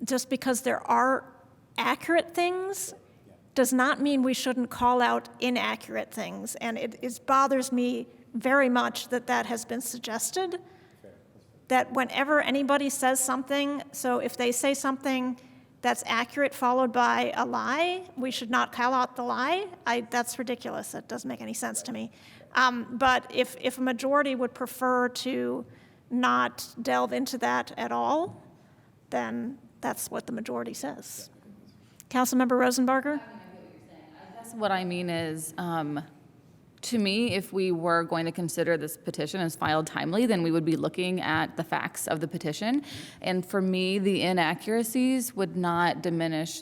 just because there are accurate things does not mean we shouldn't call out inaccurate things. And it bothers me very much that that has been suggested, that whenever anybody says something, so if they say something that's accurate followed by a lie, we should not call out the lie. That's ridiculous. That doesn't make any sense to me. But if a majority would prefer to not delve into that at all, then that's what the majority says. Councilmember Rosenbarger? I guess what I mean is, to me, if we were going to consider this petition as filed timely, then we would be looking at the facts of the petition. And for me, the inaccuracies would not diminish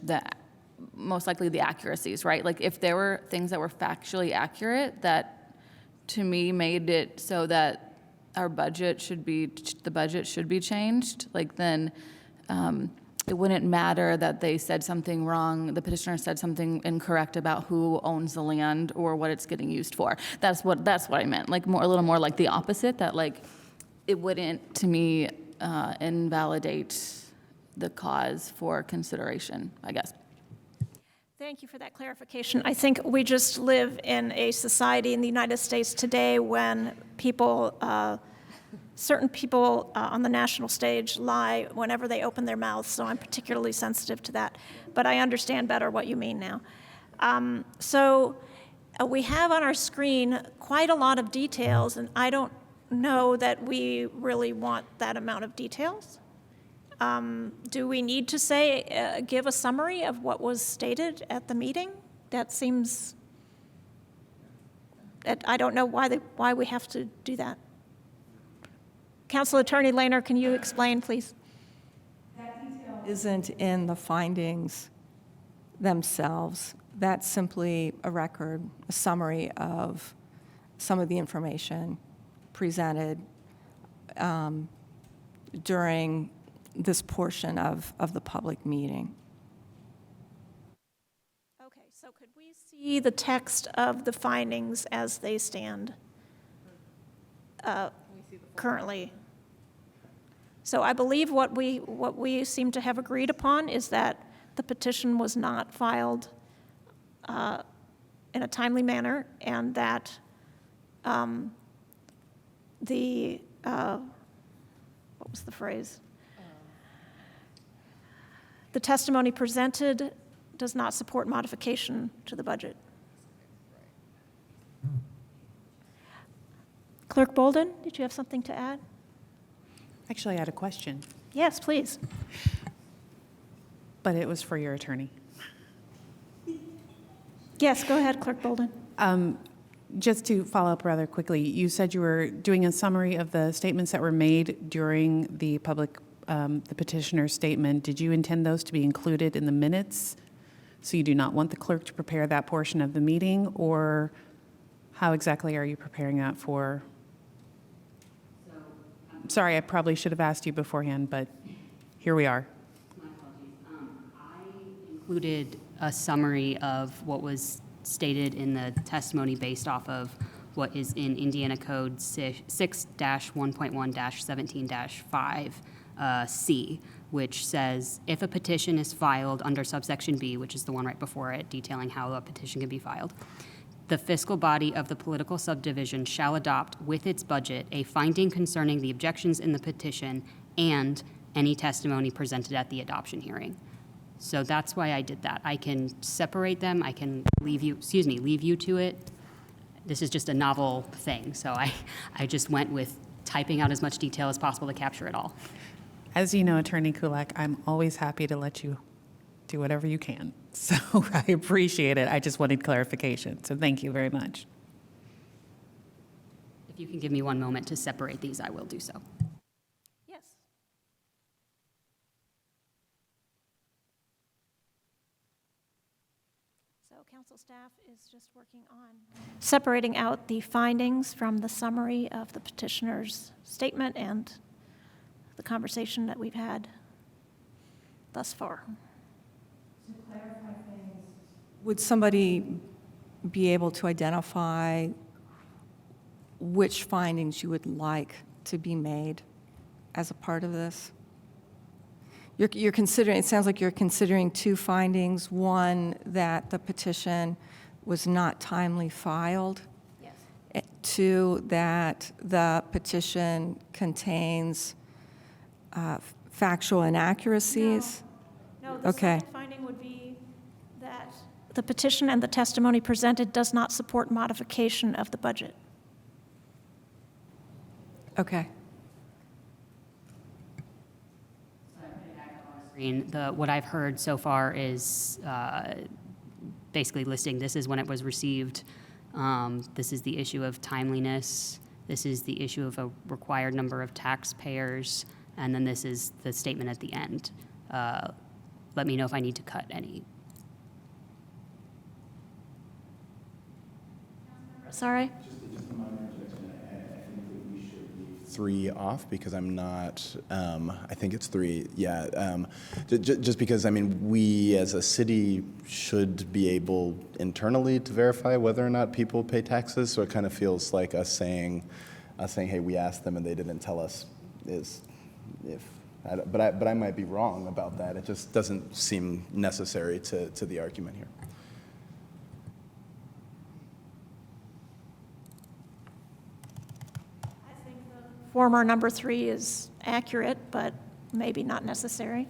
most likely the accuracies, right? Like if there were things that were factually accurate that to me, made it so that the budget should be changed, like then it wouldn't matter that they said something wrong, the petitioner said something incorrect about who owns the land or what it's getting used for. That's what I meant, like a little more like the opposite, that like it wouldn't, to me, invalidate the cause for consideration, I guess. Thank you for that clarification. I think we just live in a society in the United States today when people, certain people on the national stage lie whenever they open their mouths, so I'm particularly sensitive to that. But I understand better what you mean now. We have on our screen quite a lot of details, and I don't know that we really want that amount of details. Do we need to say, give a summary of what was stated at the meeting? That seems, I don't know why we have to do that. Council Attorney Lehner, can you explain, please? That detail isn't in the findings themselves. That's simply a record, a summary of some of the information presented during this portion of the public meeting. Okay, so could we see the text of the findings as they stand currently? So I believe what we seem to have agreed upon is that the petition was not filed in a timely manner, and that what was the phrase? The testimony presented does not support modification to the budget. Clerk Bolden, did you have something to add? Actually, I had a question, Yes, please. but it was for your attorney. Yes, go ahead, Clerk Bolden. Just to follow up rather quickly, you said you were doing a summary of the statements that were made during the the petitioner's statement. Did you intend those to be included in the minutes? So you do not want the clerk to prepare that portion of the meeting, or how exactly are you preparing that for? Sorry, I probably should have asked you beforehand, but here we are. My apologies. I included a summary of what was stated in the testimony based off of what is in Indiana Code 6-1.1-17-5C, which says if a petition is filed under subsection B, which is the one right before it, detailing how a petition can be filed, the fiscal body of the political subdivision shall adopt with its budget a finding concerning the objections in the petition and any testimony presented at the adoption hearing. So that's why I did that. I can separate them. I can leave you to it. This is just a novel thing, so I just went with typing out as much detail as possible to capture it all. As you know, Attorney Kulak, I'm always happy to let you do whatever you can. So I appreciate it. I just wanted clarification. So thank you very much. If you can give me one moment to separate these, I will do so. Yes. So council staff is just working on separating out the findings from the summary of the petitioner's statement and the conversation that we've had thus far. To clarify things, would somebody be able to identify which findings you would like to be made as a part of this? You're considering, it sounds like you're considering two findings. One, that the petition was not timely filed. Yes. Two, that the petition contains factual inaccuracies. No, the Okay. second finding would be that the petition and the testimony presented does not support modification of the budget. Okay. What I've heard so far is basically listing this is when it was received, this is the issue of timeliness, this is the issue of a required number of taxpayers, and then this is the statement at the end. Let me know if I need to cut any. Sorry? 3 off because I'm not, I think it's 3, yeah. Just because, I mean, we as a city should be able internally to verify whether or not people pay taxes, so it kind of feels like us saying, hey, we asked them and they didn't tell us but I might be wrong about that. It just doesn't seem necessary to the argument here. Former number 3 is accurate, but maybe not necessary.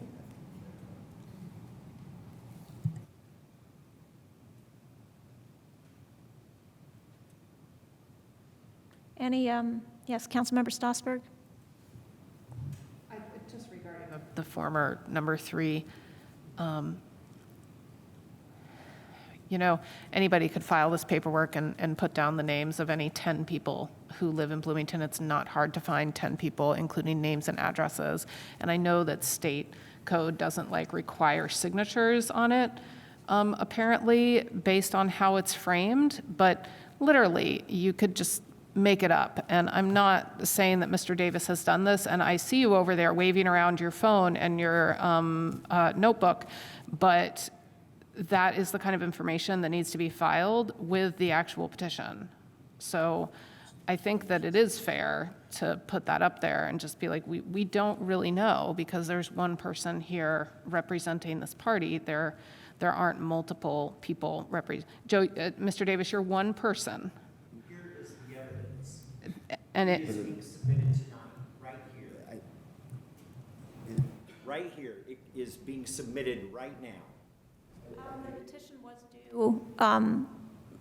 Any, yes, Councilmember Stossberg? Just regarding the former number 3, you know, anybody could file this paperwork and put down the names of any 10 people who live in Bloomington. It's not hard to find 10 people, including names and addresses. And I know that state code doesn't require signatures on it, apparently, based on how it's framed, but literally, you could just make it up. And I'm not saying that Mr. Davis has done this, and I see you over there waving around your phone and your notebook, but that is the kind of information that needs to be filed with the actual petition. So I think that it is fair to put that up there and just be like, we don't really know because there's one person here representing this party. There aren't multiple people Mr. Davis, you're one person. Here is the evidence. And it is being submitted tonight, right here. Right here, it is being submitted right now. The petition was due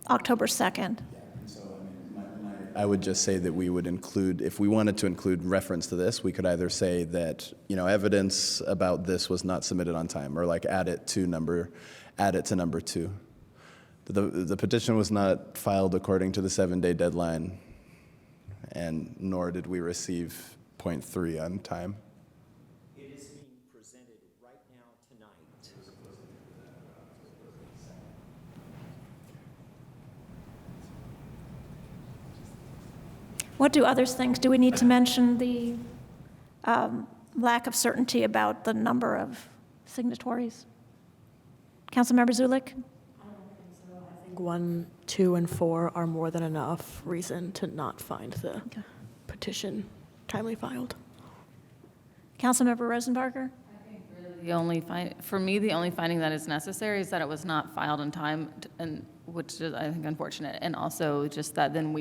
October 2nd. I would just say that we would include, if we wanted to include reference to this, we could either say that, evidence about this was not submitted on time, or add it to number 2. The petition was not filed according to the 7-day deadline, and nor did we receive point 3 on time. It is being presented right now tonight. What do others think? Do we need to mention the lack of certainty about the number of signatories? Councilmember Zulik? I think 1, 2, and 4 are more than enough reason to not find the petition timely filed. Councilmember Rosenbarger? For me, the only finding that is necessary is that it was not filed in time, and which is, I think, unfortunate. And also just that then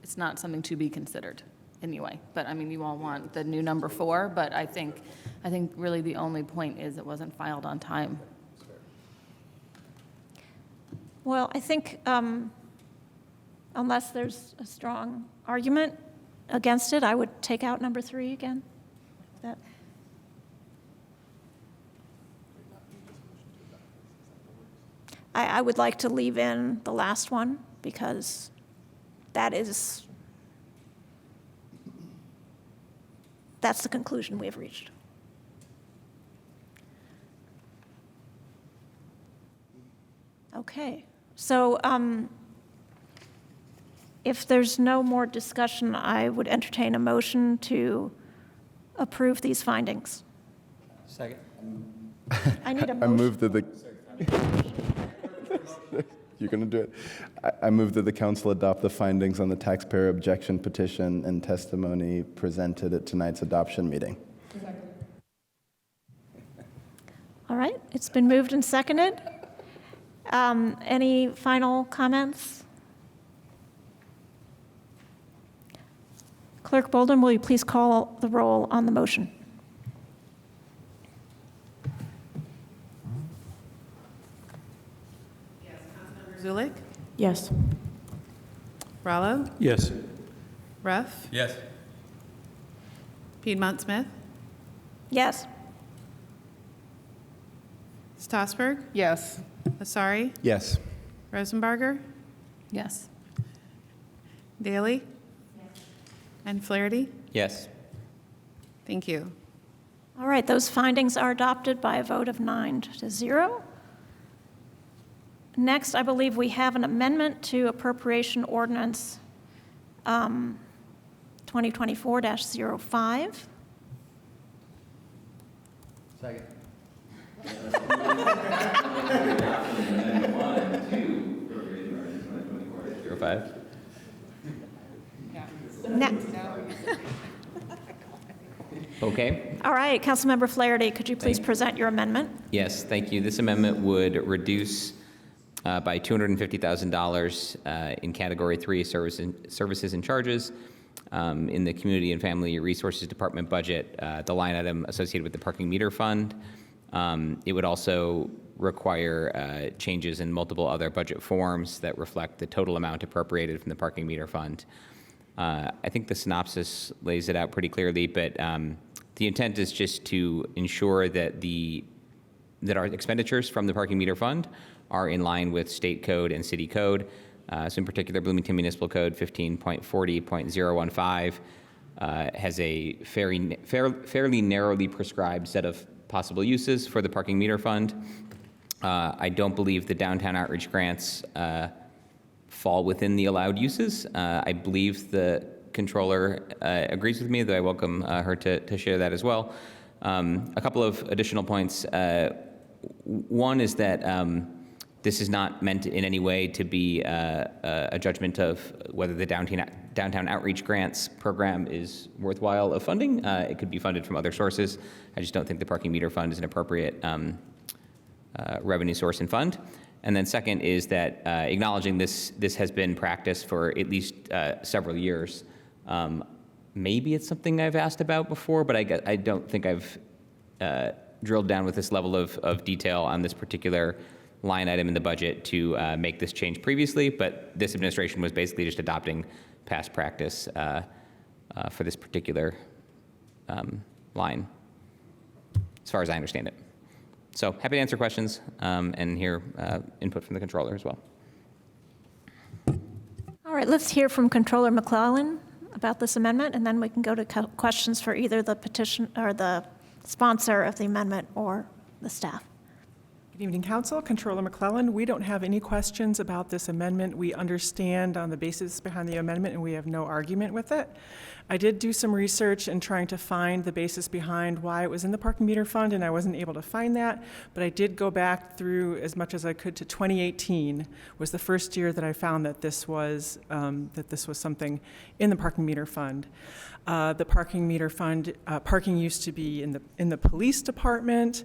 it's not something to be considered anyway. But I mean, you all want the new number 4, but I think really the only point is it wasn't filed on time. Well, I think unless there's a strong argument against it, I would take out number 3 again. I would like to leave in the last one because that's the conclusion we've reached. Okay, so if there's no more discussion, I would entertain a motion to approve these findings. Second. I need a motion. I move that the... You're going to do it. I move that the council adopt the findings on the taxpayer objection petition and testimony presented at tonight's adoption meeting. All right, it's been moved and seconded. Any final comments? Clerk Bolden, will you please call the roll on the motion? Zulik? Yes. Rallo? Yes. Ruff? Yes. Piedmont Smith? Yes. Stossberg? Yes. Asari? Yes. Rosenbarger? Yes. Daley? And Flaherty? Yes. Thank you. All right, those findings are adopted by a vote of 9-0. Next, I believe we have an amendment to appropriation ordinance 2024-05. Second. 05. Okay. All right, Councilmember Flaherty, could you please present your amendment? Yes, thank you. This amendment would reduce by $250,000 in Category 3 services and charges in the Community and Family Resources Department budget, the line item associated with the parking meter fund. It would also require changes in multiple other budget forms that reflect the total amount appropriated from the parking meter fund. I think the synopsis lays it out pretty clearly, but the intent is just to ensure that our expenditures from the parking meter fund are in line with state code and city code. So in particular, Bloomington Municipal Code 15.40.015 has a fairly narrowly prescribed set of possible uses for the parking meter fund. I don't believe the downtown outreach grants fall within the allowed uses. I believe the controller agrees with me, though I welcome her to share that as well. A couple of additional points. One is that this is not meant in any way to be a judgment of whether the downtown outreach grants program is worthwhile of funding. It could be funded from other sources. I just don't think the parking meter fund is an appropriate revenue source and fund. And then second is that acknowledging this has been practiced for at least several years. Maybe it's something I've asked about before, but I don't think I've drilled down with this level of detail on this particular line item in the budget to make this change previously, but this administration was basically just adopting past practice for this particular line, as far as I understand it. So happy to answer questions and hear input from the controller as well. All right, let's hear from Controller McClellan about this amendment, and then we can go to questions for either the petition or the sponsor of the amendment or the staff. Good evening, Council. Controller McClellan. We don't have any questions about this amendment. We understand on the basis behind the amendment, and we have no argument with it. I did do some research in trying to find the basis behind why it was in the parking meter fund, and I wasn't able to find that. But I did go back through as much as I could to 2018 was the first year that I found that this was something in the parking meter fund. The parking meter fund, parking used to be in the police department.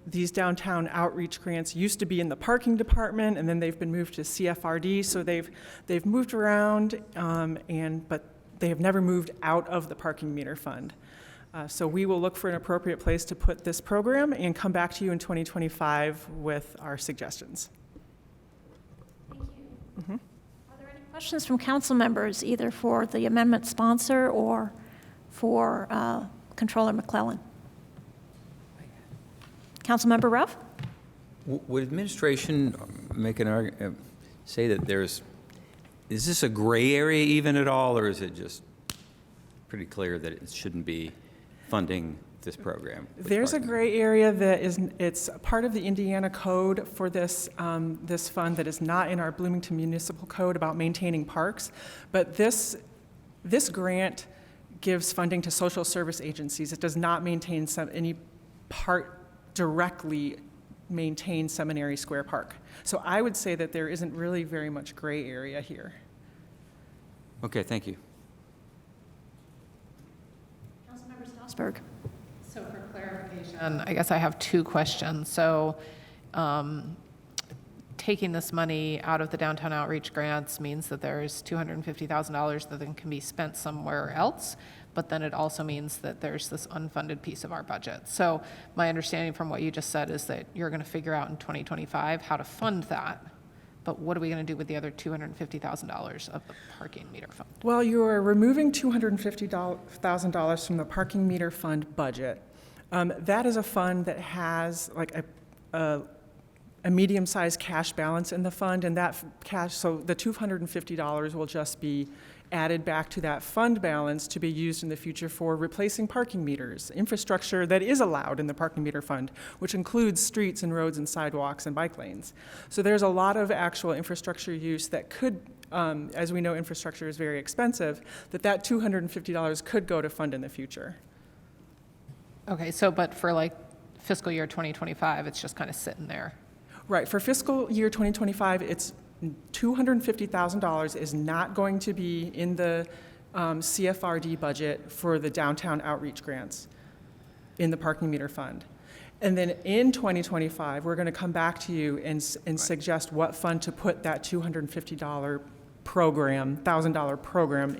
These downtown outreach grants used to be in the parking department, and then they've been moved to CFRD. So they've moved around, but they have never moved out of the parking meter fund. So we will look for an appropriate place to put this program and come back to you in 2025 with our suggestions. Thank you. Mm-hmm. Are there any questions from council members, either for the amendment sponsor or for Controller McClellan? Councilmember Ruff? Would administration make an argument, say that is this a gray area even at all, or is it just pretty clear that it shouldn't be funding this program? There's a gray area that it's part of the Indiana code for this fund that is not in our Bloomington Municipal Code about maintaining parks, but this grant gives funding to social service agencies. It does not maintain any part directly maintain Seminary Square Park. So I would say that there isn't really very much gray area here. Okay, thank you. Councilmember Strasburg. So for clarification, I guess I have two questions. So taking this money out of the downtown outreach grants means that there's $250,000 that then can be spent somewhere else, but then it also means that there's this unfunded piece of our budget. So my understanding from what you just said is that you're going to figure out in 2025 how to fund that, but what are we going to do with the other $250,000 of the parking meter fund? Well, you are removing $250,000 from the parking meter fund budget. That is a fund that has like a medium-sized cash balance in the fund, and that cash, so the $250 will just be added back to that fund balance to be used in the future for replacing parking meters, infrastructure that is allowed in the parking meter fund, which includes streets and roads and sidewalks and bike lanes. So there's a lot of actual infrastructure use that could, as we know, infrastructure is very expensive, that $250 could go to fund in the future. Okay, so, but for like fiscal year 2025, it's just kind of sitting there. Right, for fiscal year 2025, it's $250,000 is not going to be in the CFRD budget for the downtown outreach grants in the parking meter fund. And then in 2025, we're going to come back to you and suggest what fund to put that $250 program, $1,000 program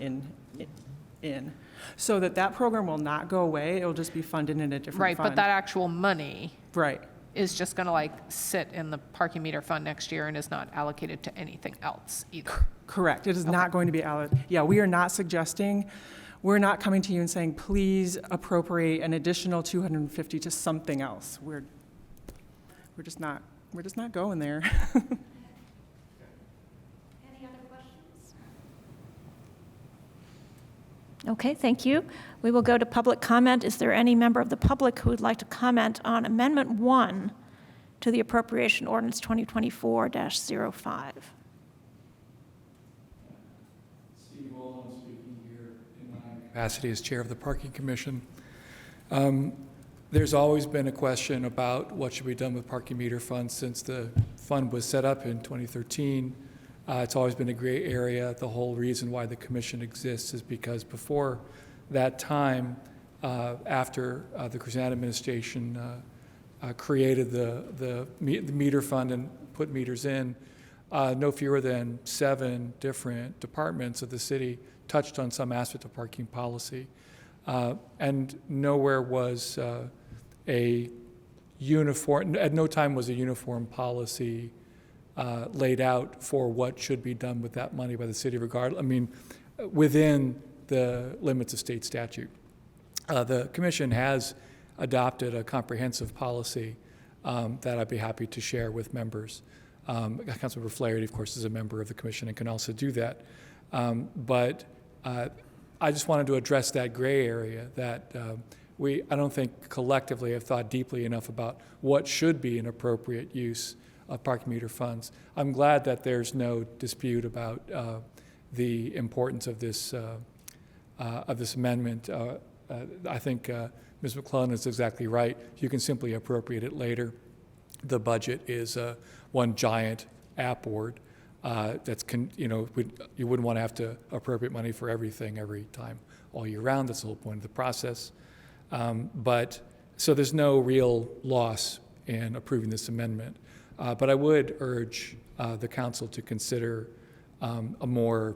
in. So that program will not go away, it'll just be funded in a different Right, fund. but that actual money Right. is just going to like sit in the parking meter fund next year and is not allocated to anything else either. Correct. It is not going to be allocated. Yeah, we are not suggesting, we're not coming to you and saying, please appropriate an additional $250 to something else. We're just not going there. Any other questions? Okay, thank you. We will go to public comment. Is there any member of the public who would like to comment on Amendment 1 to the Appropriation Ordinance 2024-05? Steve Wolin speaking here in my capacity as Chair of the Parking Commission. There's always been a question about what should be done with parking meter funds since the fund was set up in 2013. It's always been a gray area. The whole reason why the commission exists is because before that time, after the Kruzan administration created the meter fund and put meters in, no fewer than 7 different departments of the city touched on some aspect of parking policy. And nowhere was a uniform, at no time was a uniform policy laid out for what should be done with that money by the city within the limits of state statute. The commission has adopted a comprehensive policy that I'd be happy to share with members. Councilmember Flaherty, of course, is a member of the commission and can also do that. But I just wanted to address that gray area that I don't think collectively have thought deeply enough about what should be an appropriate use of parking meter funds. I'm glad that there's no dispute about the importance of this amendment. I think Ms. McClellan is exactly right. You can simply appropriate it later. The budget is one giant app board. You wouldn't want to have to appropriate money for everything every time all year round. That's the whole point of the process. So there's no real loss in approving this amendment. But I would urge the council to consider a more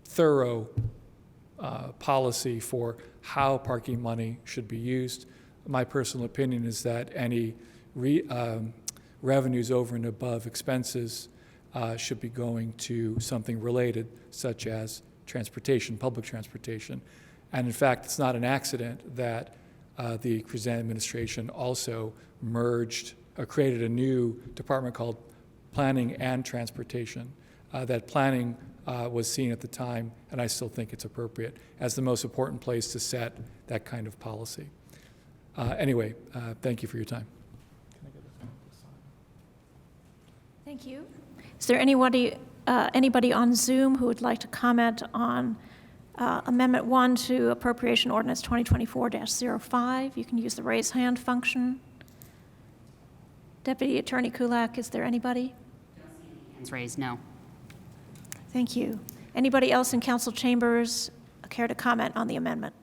thorough policy for how parking money should be used. My personal opinion is that any revenues over and above expenses should be going to something related, such as transportation, public transportation. And in fact, it's not an accident that the Kruzan administration also created a new department called Planning and Transportation. That planning was seen at the time, and I still think it's appropriate, as the most important place to set that kind of policy. Anyway, thank you for your time. Thank you. Is there anybody on Zoom who would like to comment on Amendment 1 to Appropriation Ordinance 2024-05? You can use the raise hand function. Deputy Attorney Kulak, is there anybody? Hands raised, no. Thank you. Anybody else in council chambers care to comment on the amendment?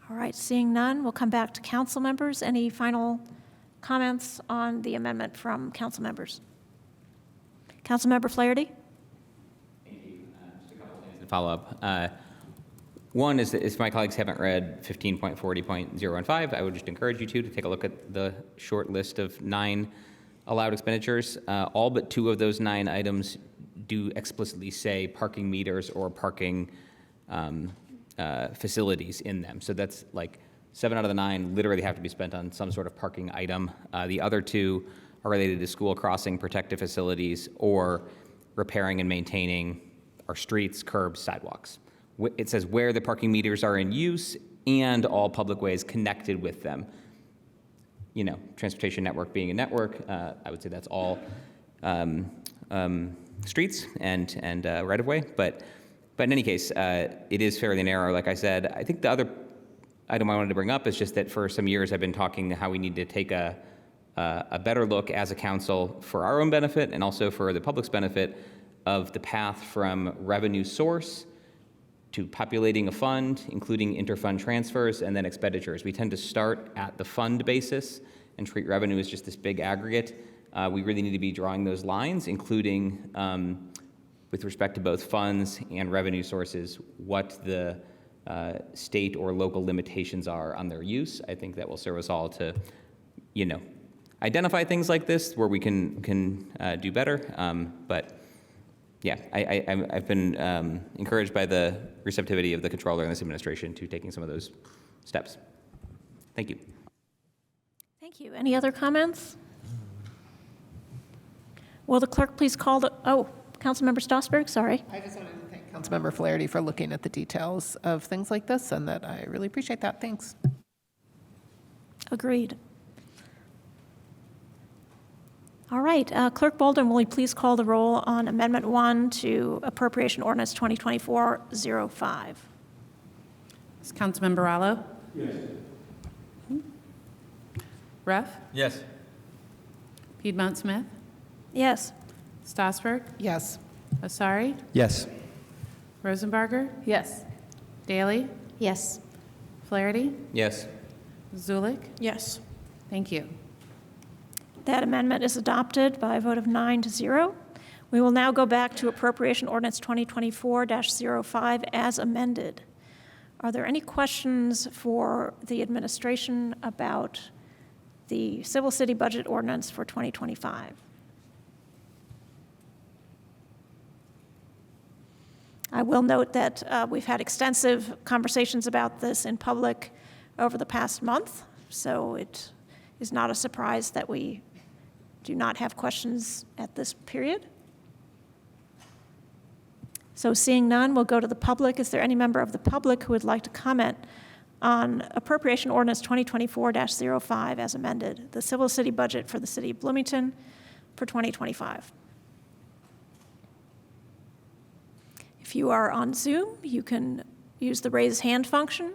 All right, seeing none, we'll come back to council members. Any final comments on the amendment from council members? Councilmember Flaherty? Thank you. Just a couple things to follow up. One is that if my colleagues haven't read 15.40.015, I would just encourage you to take a look at the short list of 9 allowed expenditures. All but 2 of those 9 items do explicitly say parking meters or parking facilities in them. So that's like 7 out of the 9 literally have to be spent on some sort of parking item. The other 2 are related to school crossing protective facilities or repairing and maintaining our streets, curbs, sidewalks. It says where the parking meters are in use and all public ways connected with them. You know, transportation network being a network, I would say that's all streets and right-of-way. But in any case, it is fairly narrow. Like I said, I think the other item I wanted to bring up is just that for some years I've been talking how we need to take a better look as a council for our own benefit and also for the public's benefit of the path from revenue source to populating a fund, including interfund transfers, and then expenditures. We tend to start at the fund basis and treat revenue as just this big aggregate. We really need to be drawing those lines, including with respect to both funds and revenue sources, what the state or local limitations are on their use. I think that will serve us all to, you know, identify things like this where we can do better. But yeah, I've been encouraged by the receptivity of the controller and this administration to taking some of those steps. Thank you. Thank you. Any other comments? Will the clerk please call the, Councilmember Stossberg, sorry. I just wanted to thank Councilmember Flaherty for looking at the details of things like this, and that I really appreciate that. Thanks. Agreed. All right, Clerk Bolden, will you please call the roll on Amendment 1 to Appropriation Ordinance 2024-05? Is Councilmember Rallo? Yes. Ruff? Yes. Piedmont Smith? Yes. Stossberg? Yes. Asari? Yes. Rosenbarger? Yes. Daley? Yes. Flaherty? Yes. Zulik? Yes. Thank you. That amendment is adopted by a vote of 9-0. We will now go back to Appropriation Ordinance 2024-05 as amended. Are there any questions for the administration about the Civil City Budget Ordinance for 2025? I will note that we've had extensive conversations about this in public over the past month, so it is not a surprise that we do not have questions at this period. So seeing none, we'll go to the public. Is there any member of the public who would like to comment on Appropriation Ordinance 2024-05 as amended, the Civil City Budget for the City of Bloomington for 2025? If you are on Zoom, you can use the raise hand function,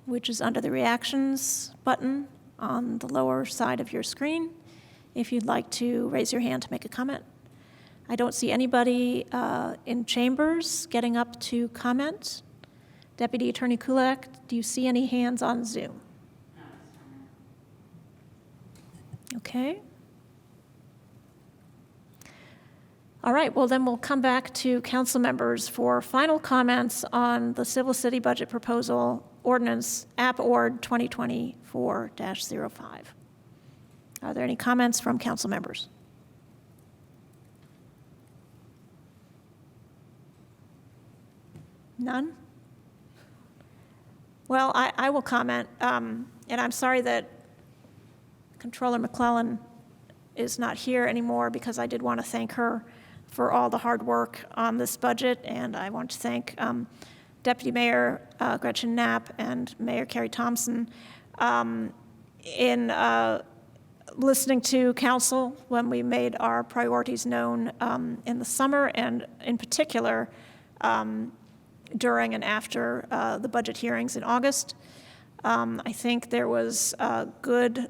which is under the reactions button on the lower side of your screen, if you'd like to raise your hand to make a comment. I don't see anybody in chambers getting up to comment. Deputy Attorney Kulak, do you see any hands on Zoom? Okay. All right, well then we'll come back to council members for final comments on the Civil City Budget Proposal Ordinance App Ord 2024-05. Are there any comments from council members? None? Well, I will comment, and I'm sorry that Controller McClellan is not here anymore because I did want to thank her for all the hard work on this budget, and I want to thank Deputy Mayor Gretchen Knapp and Mayor Carrie Thompson in listening to council when we made our priorities known in the summer, and in particular during and after the budget hearings in August. I think there was good,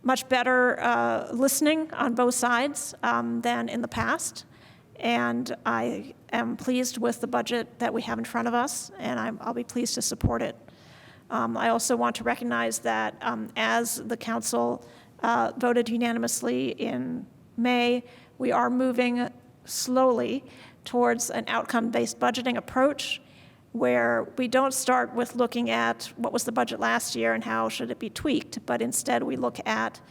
much better listening on both sides than in the past. And I am pleased with the budget that we have in front of us, and I'll be pleased to support it. I also want to recognize that as the council voted unanimously in May, we are moving slowly towards an outcome-based budgeting approach where we don't start with looking at what was the budget last year and how should it be tweaked, but instead we look at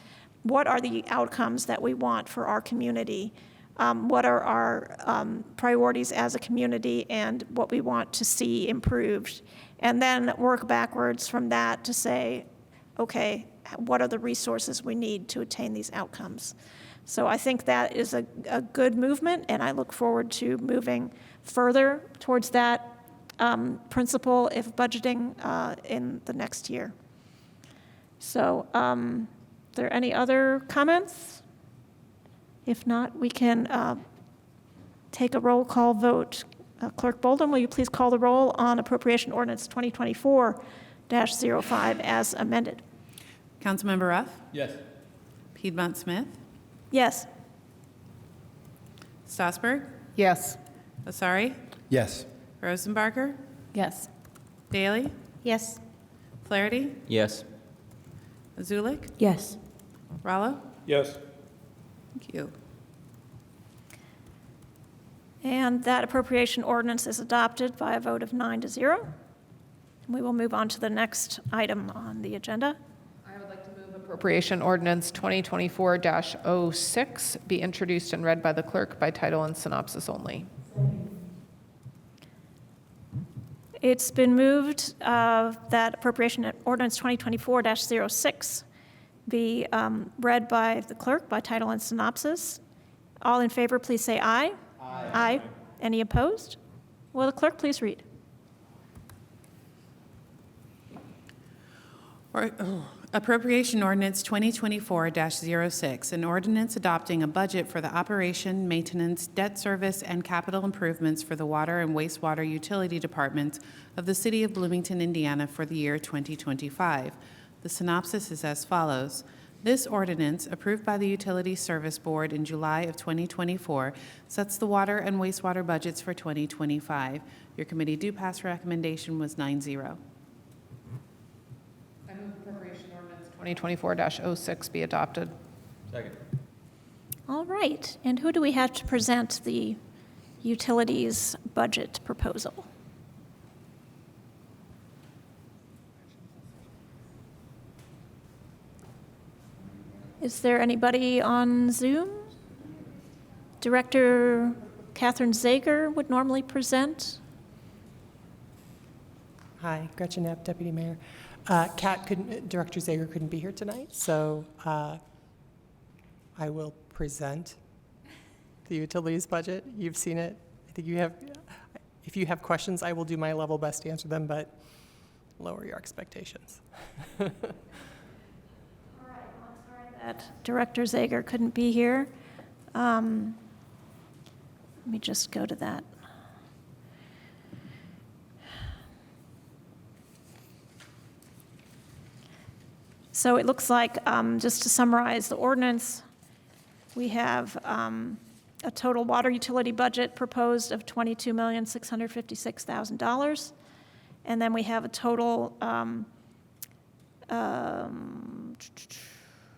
what are the outcomes that we want for our community, what are our priorities as a community, and what we want to see improved, and then work backwards from that to say, okay, what are the resources we need to attain these outcomes. So I think that is a good movement, and I look forward to moving further towards that principle if budgeting in the next year. So are there any other comments? If not, we can take a roll call vote. Clerk Bolden, will you please call the roll on Appropriation Ordinance 2024-05 as amended? Councilmember Ruff? Yes. Piedmont Smith? Yes. Strasburg? Yes. Asari? Yes. Rosenbarger? Yes. Daley? Yes. Flaherty? Yes. Zulik? Yes. Rallo? Yes. Thank you. And that appropriation ordinance is adopted by a vote of 9-0. And we will move on to the next item on the agenda. I would like to move appropriation ordinance 2024-06 be introduced and read by the clerk by title and synopsis only. It's been moved that appropriation ordinance 2024-06 be read by the clerk by title and synopsis. All in favor, please say aye. Aye. Any opposed? Will the clerk please read? Appropriation Ordinance 2024-06, an ordinance adopting a budget for the operation, maintenance, debt service, and capital improvements for the water and wastewater utility departments of the City of Bloomington, Indiana for the year 2025. The synopsis is as follows. This ordinance, approved by the Utility Service Board in July of 2024, sets the water and wastewater budgets for 2025. Your committee do pass recommendation was 9-0. 2024-06 be adopted. Second. All right. And who do we have to present the utilities budget proposal? Is there anybody on Zoom? Director Catherine Zager would normally present. Hi, Gretchen Knapp, Deputy Mayor. Director Zager couldn't be here tonight, so I will present the utilities budget. You've seen it. I think if you have questions, I will do my level best to answer them, but lower your expectations. All right, well, I'm sorry that Director Zager couldn't be here. Let me just go to that. So it looks like, just to summarize the ordinance, we have a total water utility budget proposed of $22,656,000. And then we have a total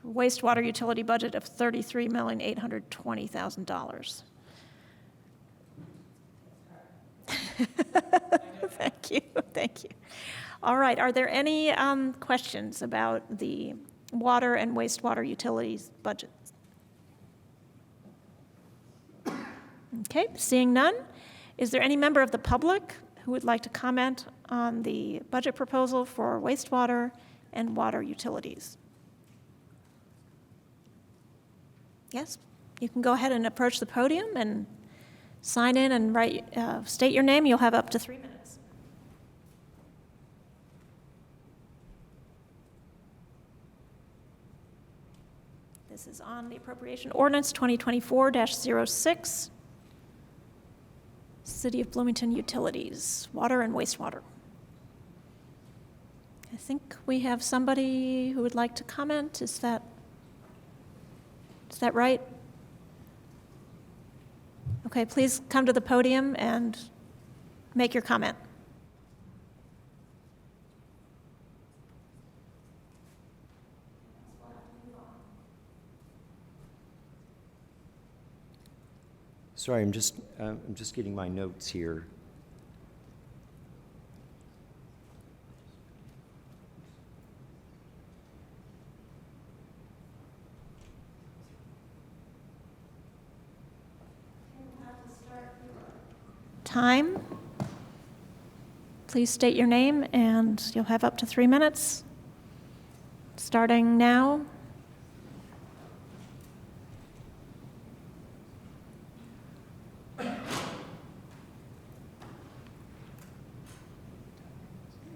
wastewater utility budget of $33,820,000. Thank you, thank you. All right, are there any questions about the water and wastewater utilities budgets? Okay, seeing none, is there any member of the public who would like to comment on the budget proposal for wastewater and water utilities? Yes, you can go ahead and approach the podium and sign in and state your name. You'll have up to 3 minutes. This is on the appropriation ordinance 2024-06, City of Bloomington Utilities, water and wastewater. I think we have somebody who would like to comment. Is that right? Okay, please come to the podium and make your comment. Sorry, I'm just getting my notes here. Time. Please state your name, and you'll have up to 3 minutes starting now.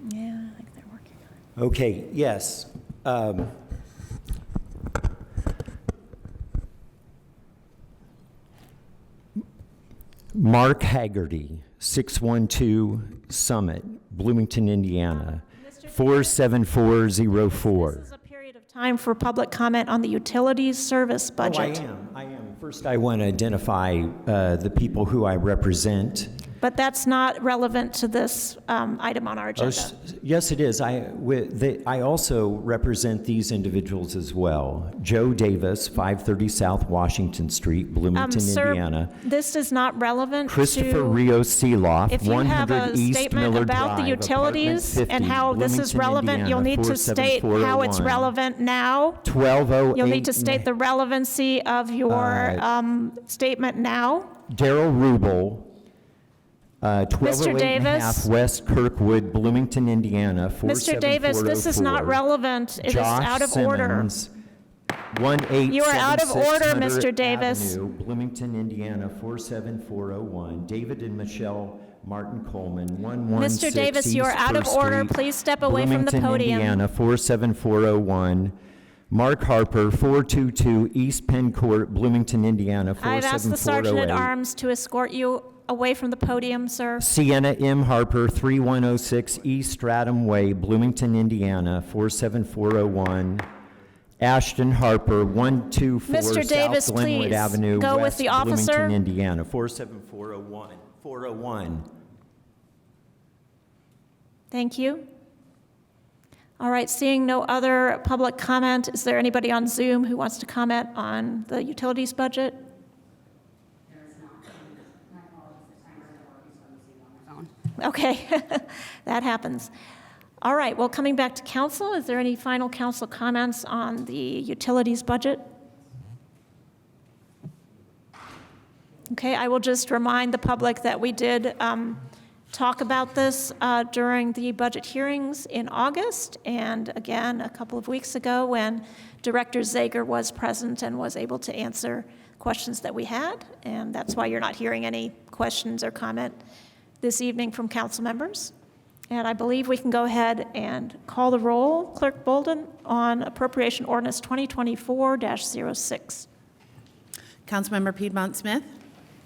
Yeah, I think they're working on it. Okay, yes. Mark Haggerty, 612 Summit, Bloomington, Indiana, 47404. This is a period of time for public comment on the utilities service budget. I am. First, I want to identify the people who I represent. But that's not relevant to this item on our agenda. Yes, it is. I also represent these individuals as well. Joe Davis, 530 South Washington Street, Bloomington, Sir, Indiana. this is not relevant Christopher to... Rios Seeloff, If you have 100 a East statement Miller about Drive, the utilities apartment 50, and how this is Bloomington, relevant, Indiana, you'll need to state how it's 47401. relevant now. 1208. You'll need to state the relevancy of your statement now. Daryl Rubel, 1208 and a Davis. half West Kirkwood, Bloomington, Indiana, 47404. Mr. Davis, this is not relevant. It is Josh out of order. Simmons, 18766 You are out of order, Mr. Hunter Davis. Avenue, Bloomington, Indiana, 47401. David and Michelle Martin Coleman, 116 Mr. Davis, you are East out of First order. Street, Please step away from the Bloomington, podium. Indiana, 47401. Mark Harper, 422 East Penn Court, Bloomington, Indiana, I've asked the Sergeant at 47408. Arms to escort you away from the podium, sir. Sienna M. Harper, 3106 East Stratham Way, Bloomington, Indiana, 47401. Ashton Harper, 124 Mr. South Davis, Glenwood please Avenue, go with West the officer. Bloomington, Indiana, 47401. Thank you. All right, seeing no other public comment, is there anybody on Zoom who wants to comment on the utilities budget? Okay, that happens. All right, well, coming back to council, is there any final council comments on the utilities budget? Okay, I will just remind the public that we did talk about this during the budget hearings in August, and again, a couple of weeks ago when Director Zager was present and was able to answer questions that we had, and that's why you're not hearing any questions or comment this evening from council members. And I believe we can go ahead and call the roll. Clerk Bolden on Appropriation Ordinance 2024-06. Councilmember Piedmont Smith?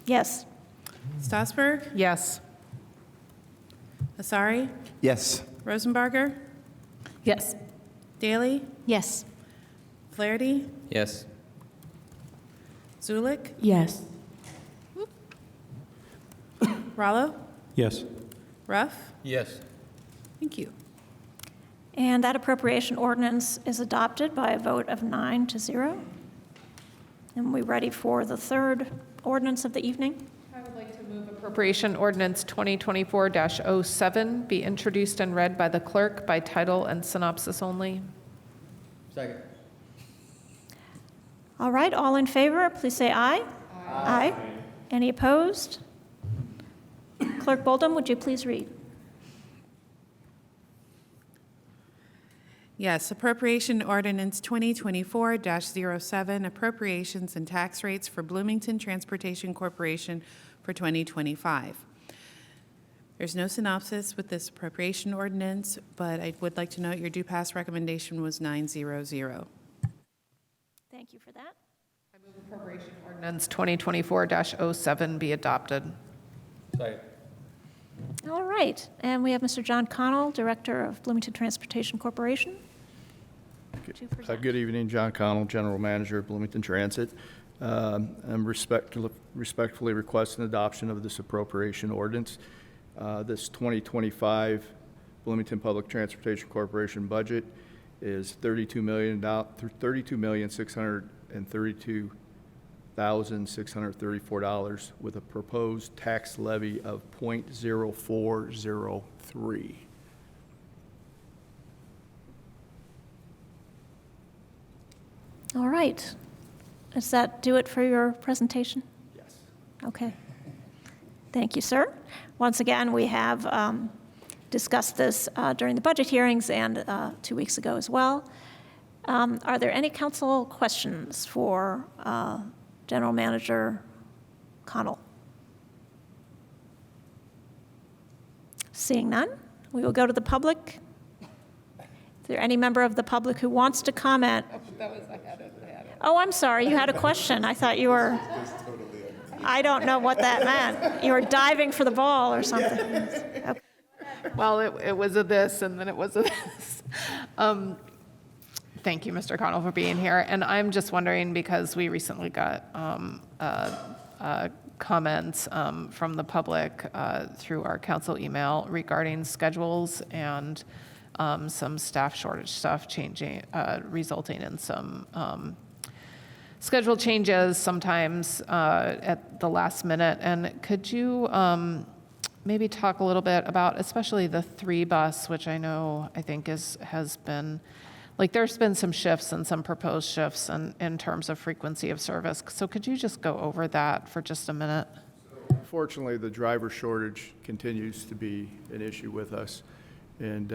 Yes. Strasburg? Yes. Asari? Yes. Rosenbarger? Yes. Daley? Yes. Flaherty? Yes. Zulik? Yes. Rallo? Yes. Ruff? Yes. Thank you. And that appropriation ordinance is adopted by a vote of 9-0. And we're ready for the third ordinance of the evening. I would like to move Appropriation Ordinance 2024-07 be introduced and read by the clerk by title and synopsis only. Second. All right, all in favor, please say aye. Aye. Any opposed? Clerk Bolden, would you please read? Yes, Appropriation Ordinance 2024-07, appropriations and tax rates for Bloomington Transportation Corporation for 2025. There's no synopsis with this appropriation ordinance, but I would like to note your due pass recommendation was 900. Thank you for that. I move Appropriation Ordinance 2024-07 be adopted. Second. All right, and we have Mr. John Connell, Director of Bloomington Transportation Corporation. to present. Good evening, John Connell, General Manager of Bloomington Transit. I'm respectfully requesting adoption of this appropriation ordinance. This 2025 Bloomington Public Transportation Corporation budget is $32,632,634 with a proposed tax levy of 0.0403. All right. Does that do it for your presentation? Yes. Okay. Thank you, sir. Once again, we have discussed this during the budget hearings and 2 weeks ago as well. Are there any council questions for General Manager Connell? Seeing none, we will go to the public. Is there any member of the public who wants to comment? Oh, I'm sorry, you had a question. I thought you were, I don't know what that meant. You were diving for the ball or something. Okay. Well, it was a this, and then it was a this. Thank you, Mr. Connell, for being here. And I'm just wondering, because we recently got comments from the public through our council email regarding schedules and some staff shortage stuff changing, resulting in some schedule changes sometimes at the last minute. And could you maybe talk a little bit about, especially the 3 bus, which I think has been, like, there's been some shifts and some proposed shifts in terms of frequency of service. So could you just go over that for just a minute? Unfortunately, the driver shortage continues to be an issue with us. And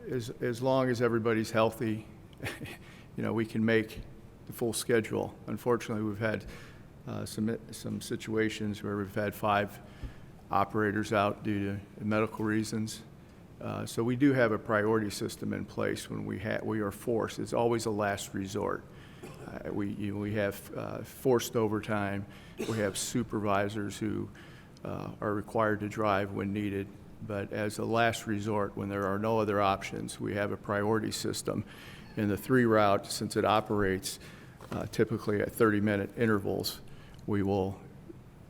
as long as everybody's healthy, we can make the full schedule. Unfortunately, we've had some situations where we've had 5 operators out due to medical reasons. So we do have a priority system in place when we are forced. It's always a last resort. We have forced overtime. We have supervisors who are required to drive when needed. But as a last resort, when there are no other options, we have a priority system. In the 3 route, since it operates typically at 30-minute intervals, we will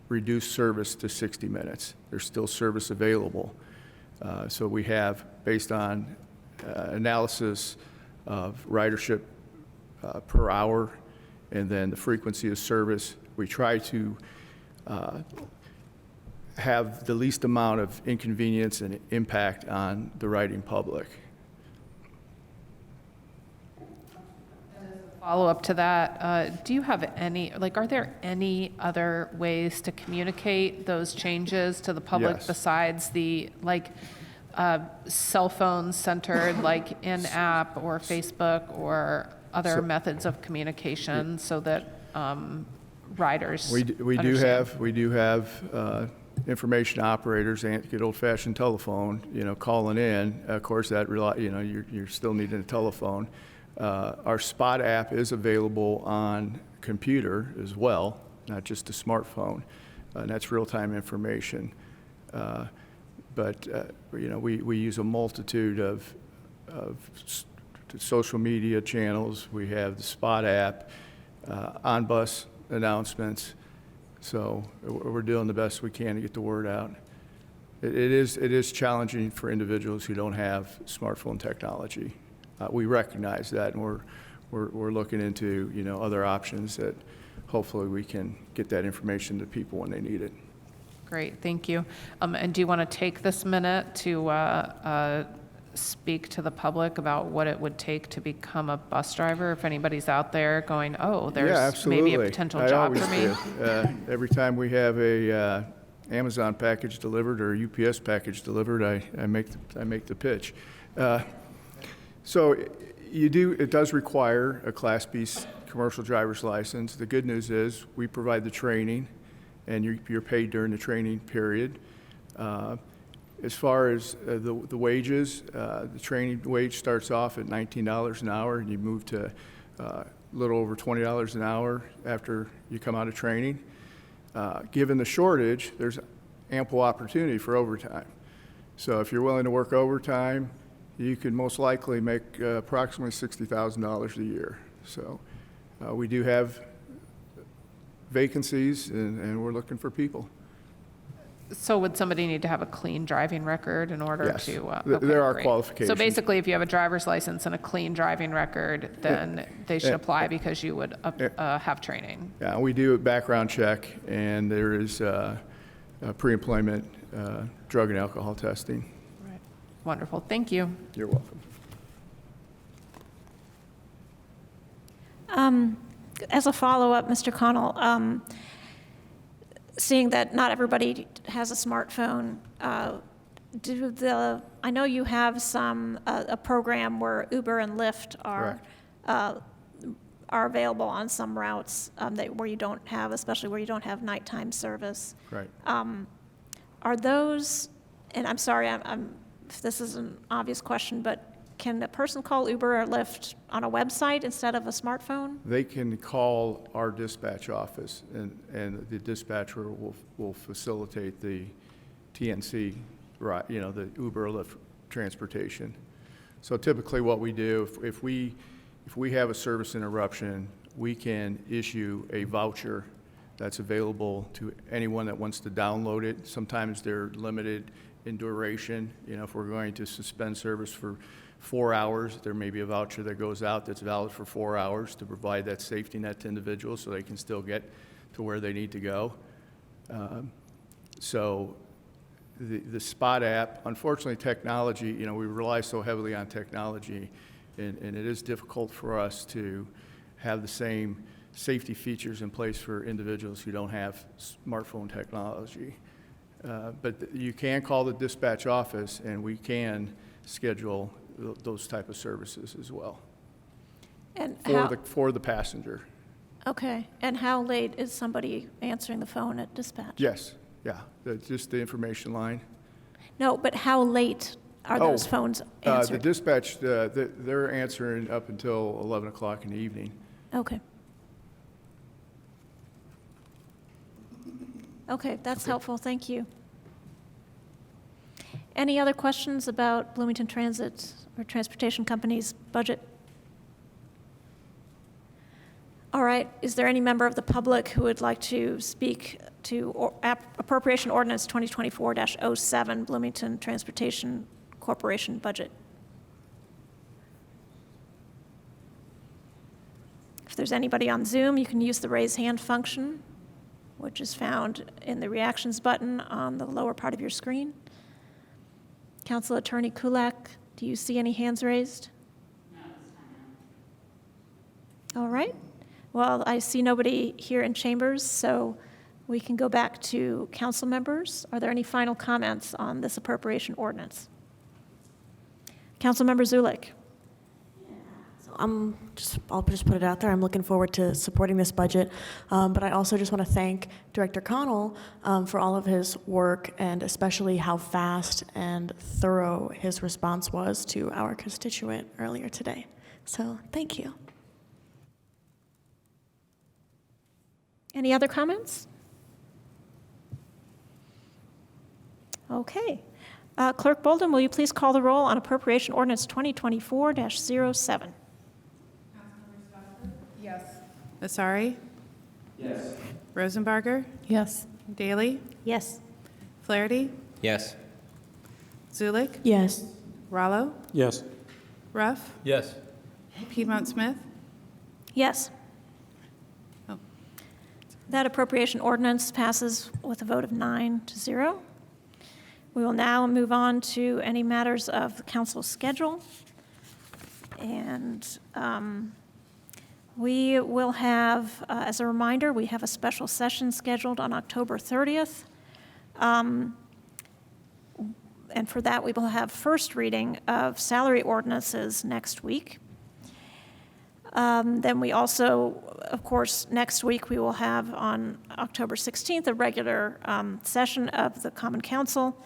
reduce service to 60 minutes. There's still service available. So we have, based on analysis of ridership per hour and then the frequency of service, we try to have the least amount of inconvenience and impact on the riding public. Follow up to that, do you have are there any other ways to communicate those changes to the public? Yes. Besides the, cell phone centered, in-app or Facebook or other methods of communication so that riders We do have information operators and good old-fashioned telephone, calling in. Of course, that you're still needing a telephone. Our Spot app is available on computer as well, not just a smartphone, and that's real-time information. But we use a multitude of social media channels. We have the Spot app, on-bus announcements. So we're doing the best we can to get the word out. It is challenging for individuals who don't have smartphone technology. We recognize that, and we're looking into other options that hopefully we can get that information to people when they need it. Great, thank you. And do you want to take this minute to speak to the public about what it would take to become a bus driver? If anybody's out there going, oh, there's maybe a potential job for me. Every time we have a Amazon package delivered or a UPS package delivered, I make the pitch. So it does require a Class B commercial driver's license. The good news is we provide the training, and you're paid during the training period. As far as the wages, the training wage starts off at $19 an hour, and you move to a little over $20 an hour after you come out of training. Given the shortage, there's ample opportunity for overtime. So if you're willing to work overtime, you could most likely make approximately $60,000 a year. So we do have vacancies, and we're looking for people. So would somebody need to have a clean driving record in order Yes. to? Okay, there are great. qualifications. So basically, if you have a driver's license and a clean driving record, then they should apply because you would have training. Yeah, we do a background check, and there is pre-employment drug and alcohol testing. Right. Wonderful, thank you. You're welcome. As a follow-up, Mr. Connell, seeing that not everybody has a smartphone, I know you have a program where Uber and Lyft are available on some routes where you don't have, especially where you don't have nighttime service. Right. Are those, and I'm sorry, if this is an obvious question, but can a person call Uber or Lyft on a website instead of a smartphone? They can call our dispatch office, and the dispatcher will facilitate the TNC, right, the Uber or Lyft transportation. So typically what we do, if we have a service interruption, we can issue a voucher that's available to anyone that wants to download it. Sometimes they're limited in duration. If we're going to suspend service for 4 hours, there may be a voucher that goes out that's valid for 4 hours to provide that safety net to individuals so they can still get to where they need to go. So the Spot app, unfortunately technology, we rely so heavily on technology, and it is difficult for us to have the same safety features in place for individuals who don't have smartphone technology. But you can call the dispatch office, and we can schedule those type of services as well. And for the passenger. Okay, and how late is somebody answering the phone at dispatch? Yes, yeah, just the information line. No, but how late are those phones answered? The dispatch, they're answering up until 11 o'clock in the evening. Okay. Okay, that's helpful, thank you. Any other questions about Bloomington Transit or Transportation Company's budget? All right, is there any member of the public who would like to speak to Appropriation Ordinance 2024-07, Bloomington Transportation Corporation budget? If there's anybody on Zoom, you can use the raise hand function, which is found in the reactions button on the lower part of your screen. Council Attorney Kulak, do you see any hands raised? No, this time no. All right. Well, I see nobody here in chambers, so we can go back to council members. Are there any final comments on this appropriation ordinance? Councilmember Zulik. I'll just put it out there. I'm looking forward to supporting this budget, but I also just want to thank Director Connell for all of his work and especially how fast and thorough his response was to our constituent earlier today. So thank you. Any other comments? Okay. Clerk Bolden, will you please call the roll on Appropriation Ordinance 2024-07? Yes. Asari? Yes. Rosenbarger? Yes. Daley? Yes. Flaherty? Yes. Zulik? Yes. Rallo? Yes. Ruff? Yes. Piedmont Smith? Yes. Oh. That appropriation ordinance passes with a vote of 9-0. We will now move on to any matters of the council schedule. And we will have, as a reminder, we have a special session scheduled on October 30th. And for that, we will have first reading of salary ordinances next week. Then we also, of course, next week we will have on October 16th a regular session of the Common Council.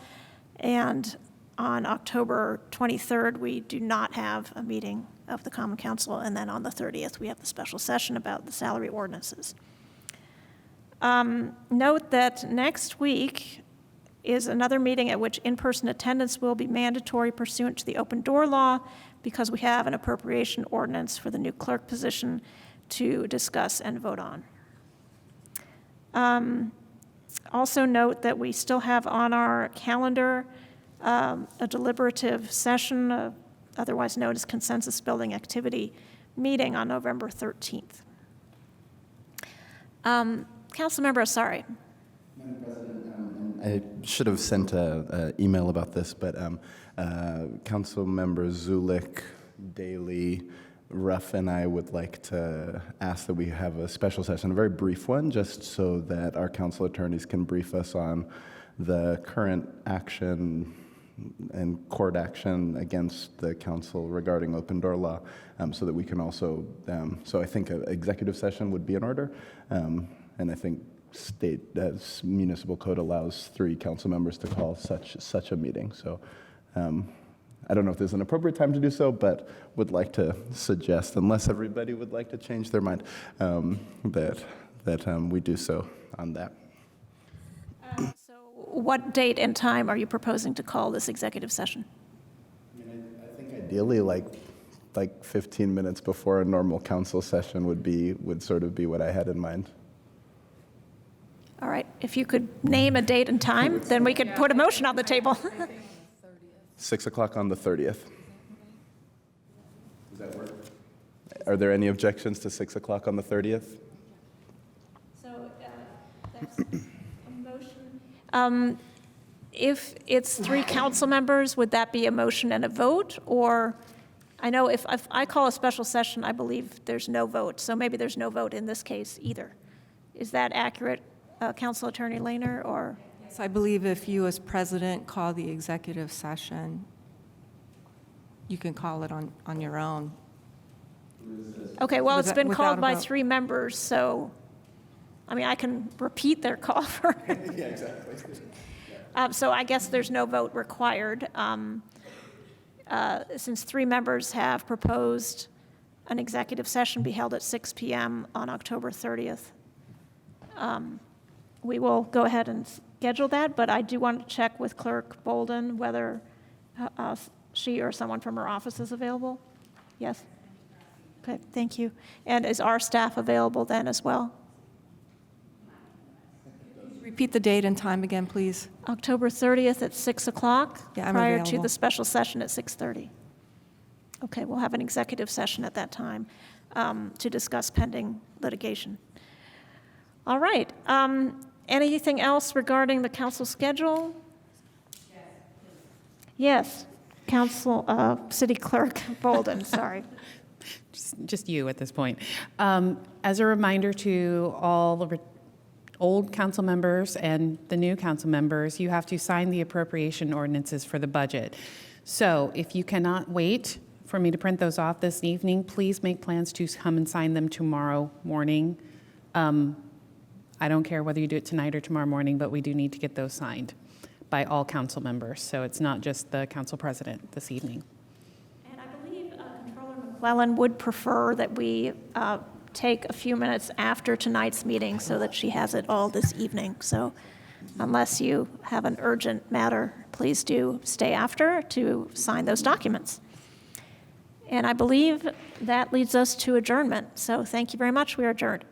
And on October 23rd, we do not have a meeting of the Common Council. And then on the 30th, we have the special session about the salary ordinances. Note that next week is another meeting at which in-person attendance will be mandatory pursuant to the open door law because we have an appropriation ordinance for the new clerk position to discuss and vote on. Also note that we still have on our calendar a deliberative session, otherwise known as consensus building activity meeting on November 13th. Councilmember Asari. Madam President, I should have sent an email about this, but Council Members Zulik, Daley, Ruff, and I would like to ask that we have a special session, a very brief one, just so that our council attorneys can brief us on the current action and court action against the council regarding open door law, so that we can also, so I think an executive session would be in order. And I think state municipal code allows 3 council members to call such a meeting. So I don't know if there's an appropriate time to do so, but would like to suggest, unless everybody would like to change their mind, that we do so on that. So what date and time are you proposing to call this executive session? I think ideally like 15 minutes before a normal council session would sort of be what I had in mind. All right, if you could name a date and time, then we could put a motion on the table. 6 o'clock on the 30th. Does that work? Are there any objections to 6 o'clock on the 30th? So that's a motion. If it's 3 council members, would that be a motion and a vote? Or, I know if I call a special session, I believe there's no vote. So maybe there's no vote in this case either. Is that accurate, Council Attorney Lehner, or? Yes, I believe if you as president call the executive session, you can call it on your own. Okay, well, it's been Without called a by vote. 3 members, so, I mean, I can repeat their call for. Yeah, exactly. So I guess there's no vote required. Since 3 members have proposed an executive session be held at 6 p.m. on October 30th, we will go ahead and schedule that, but I do want to check with Clerk Bolden whether she or someone from her office is available. Yes? Okay, thank you. And is our staff available then as well? Repeat the date and time again, please. October 30th at 6 o'clock? Yeah, I'm prior to available. the special session at 6:30. Okay, we'll have an executive session at that time to discuss pending litigation. All right. Anything else regarding the council schedule? Yes. Council, City Clerk Bolden, sorry. Just you at this point. As a reminder to all the old council members and the new council members, you have to sign the appropriation ordinances for the budget. So if you cannot wait for me to print those off this evening, please make plans to come and sign them tomorrow morning. I don't care whether you do it tonight or tomorrow morning, but we do need to get those signed by all council members. So it's not just the council president this evening. And I believe Controller McClellan would prefer that we take a few minutes after tonight's meeting so that she has it all this evening. So unless you have an urgent matter, please do stay after to sign those documents. And I believe that leads us to adjournment. So thank you very much. We are adjourned.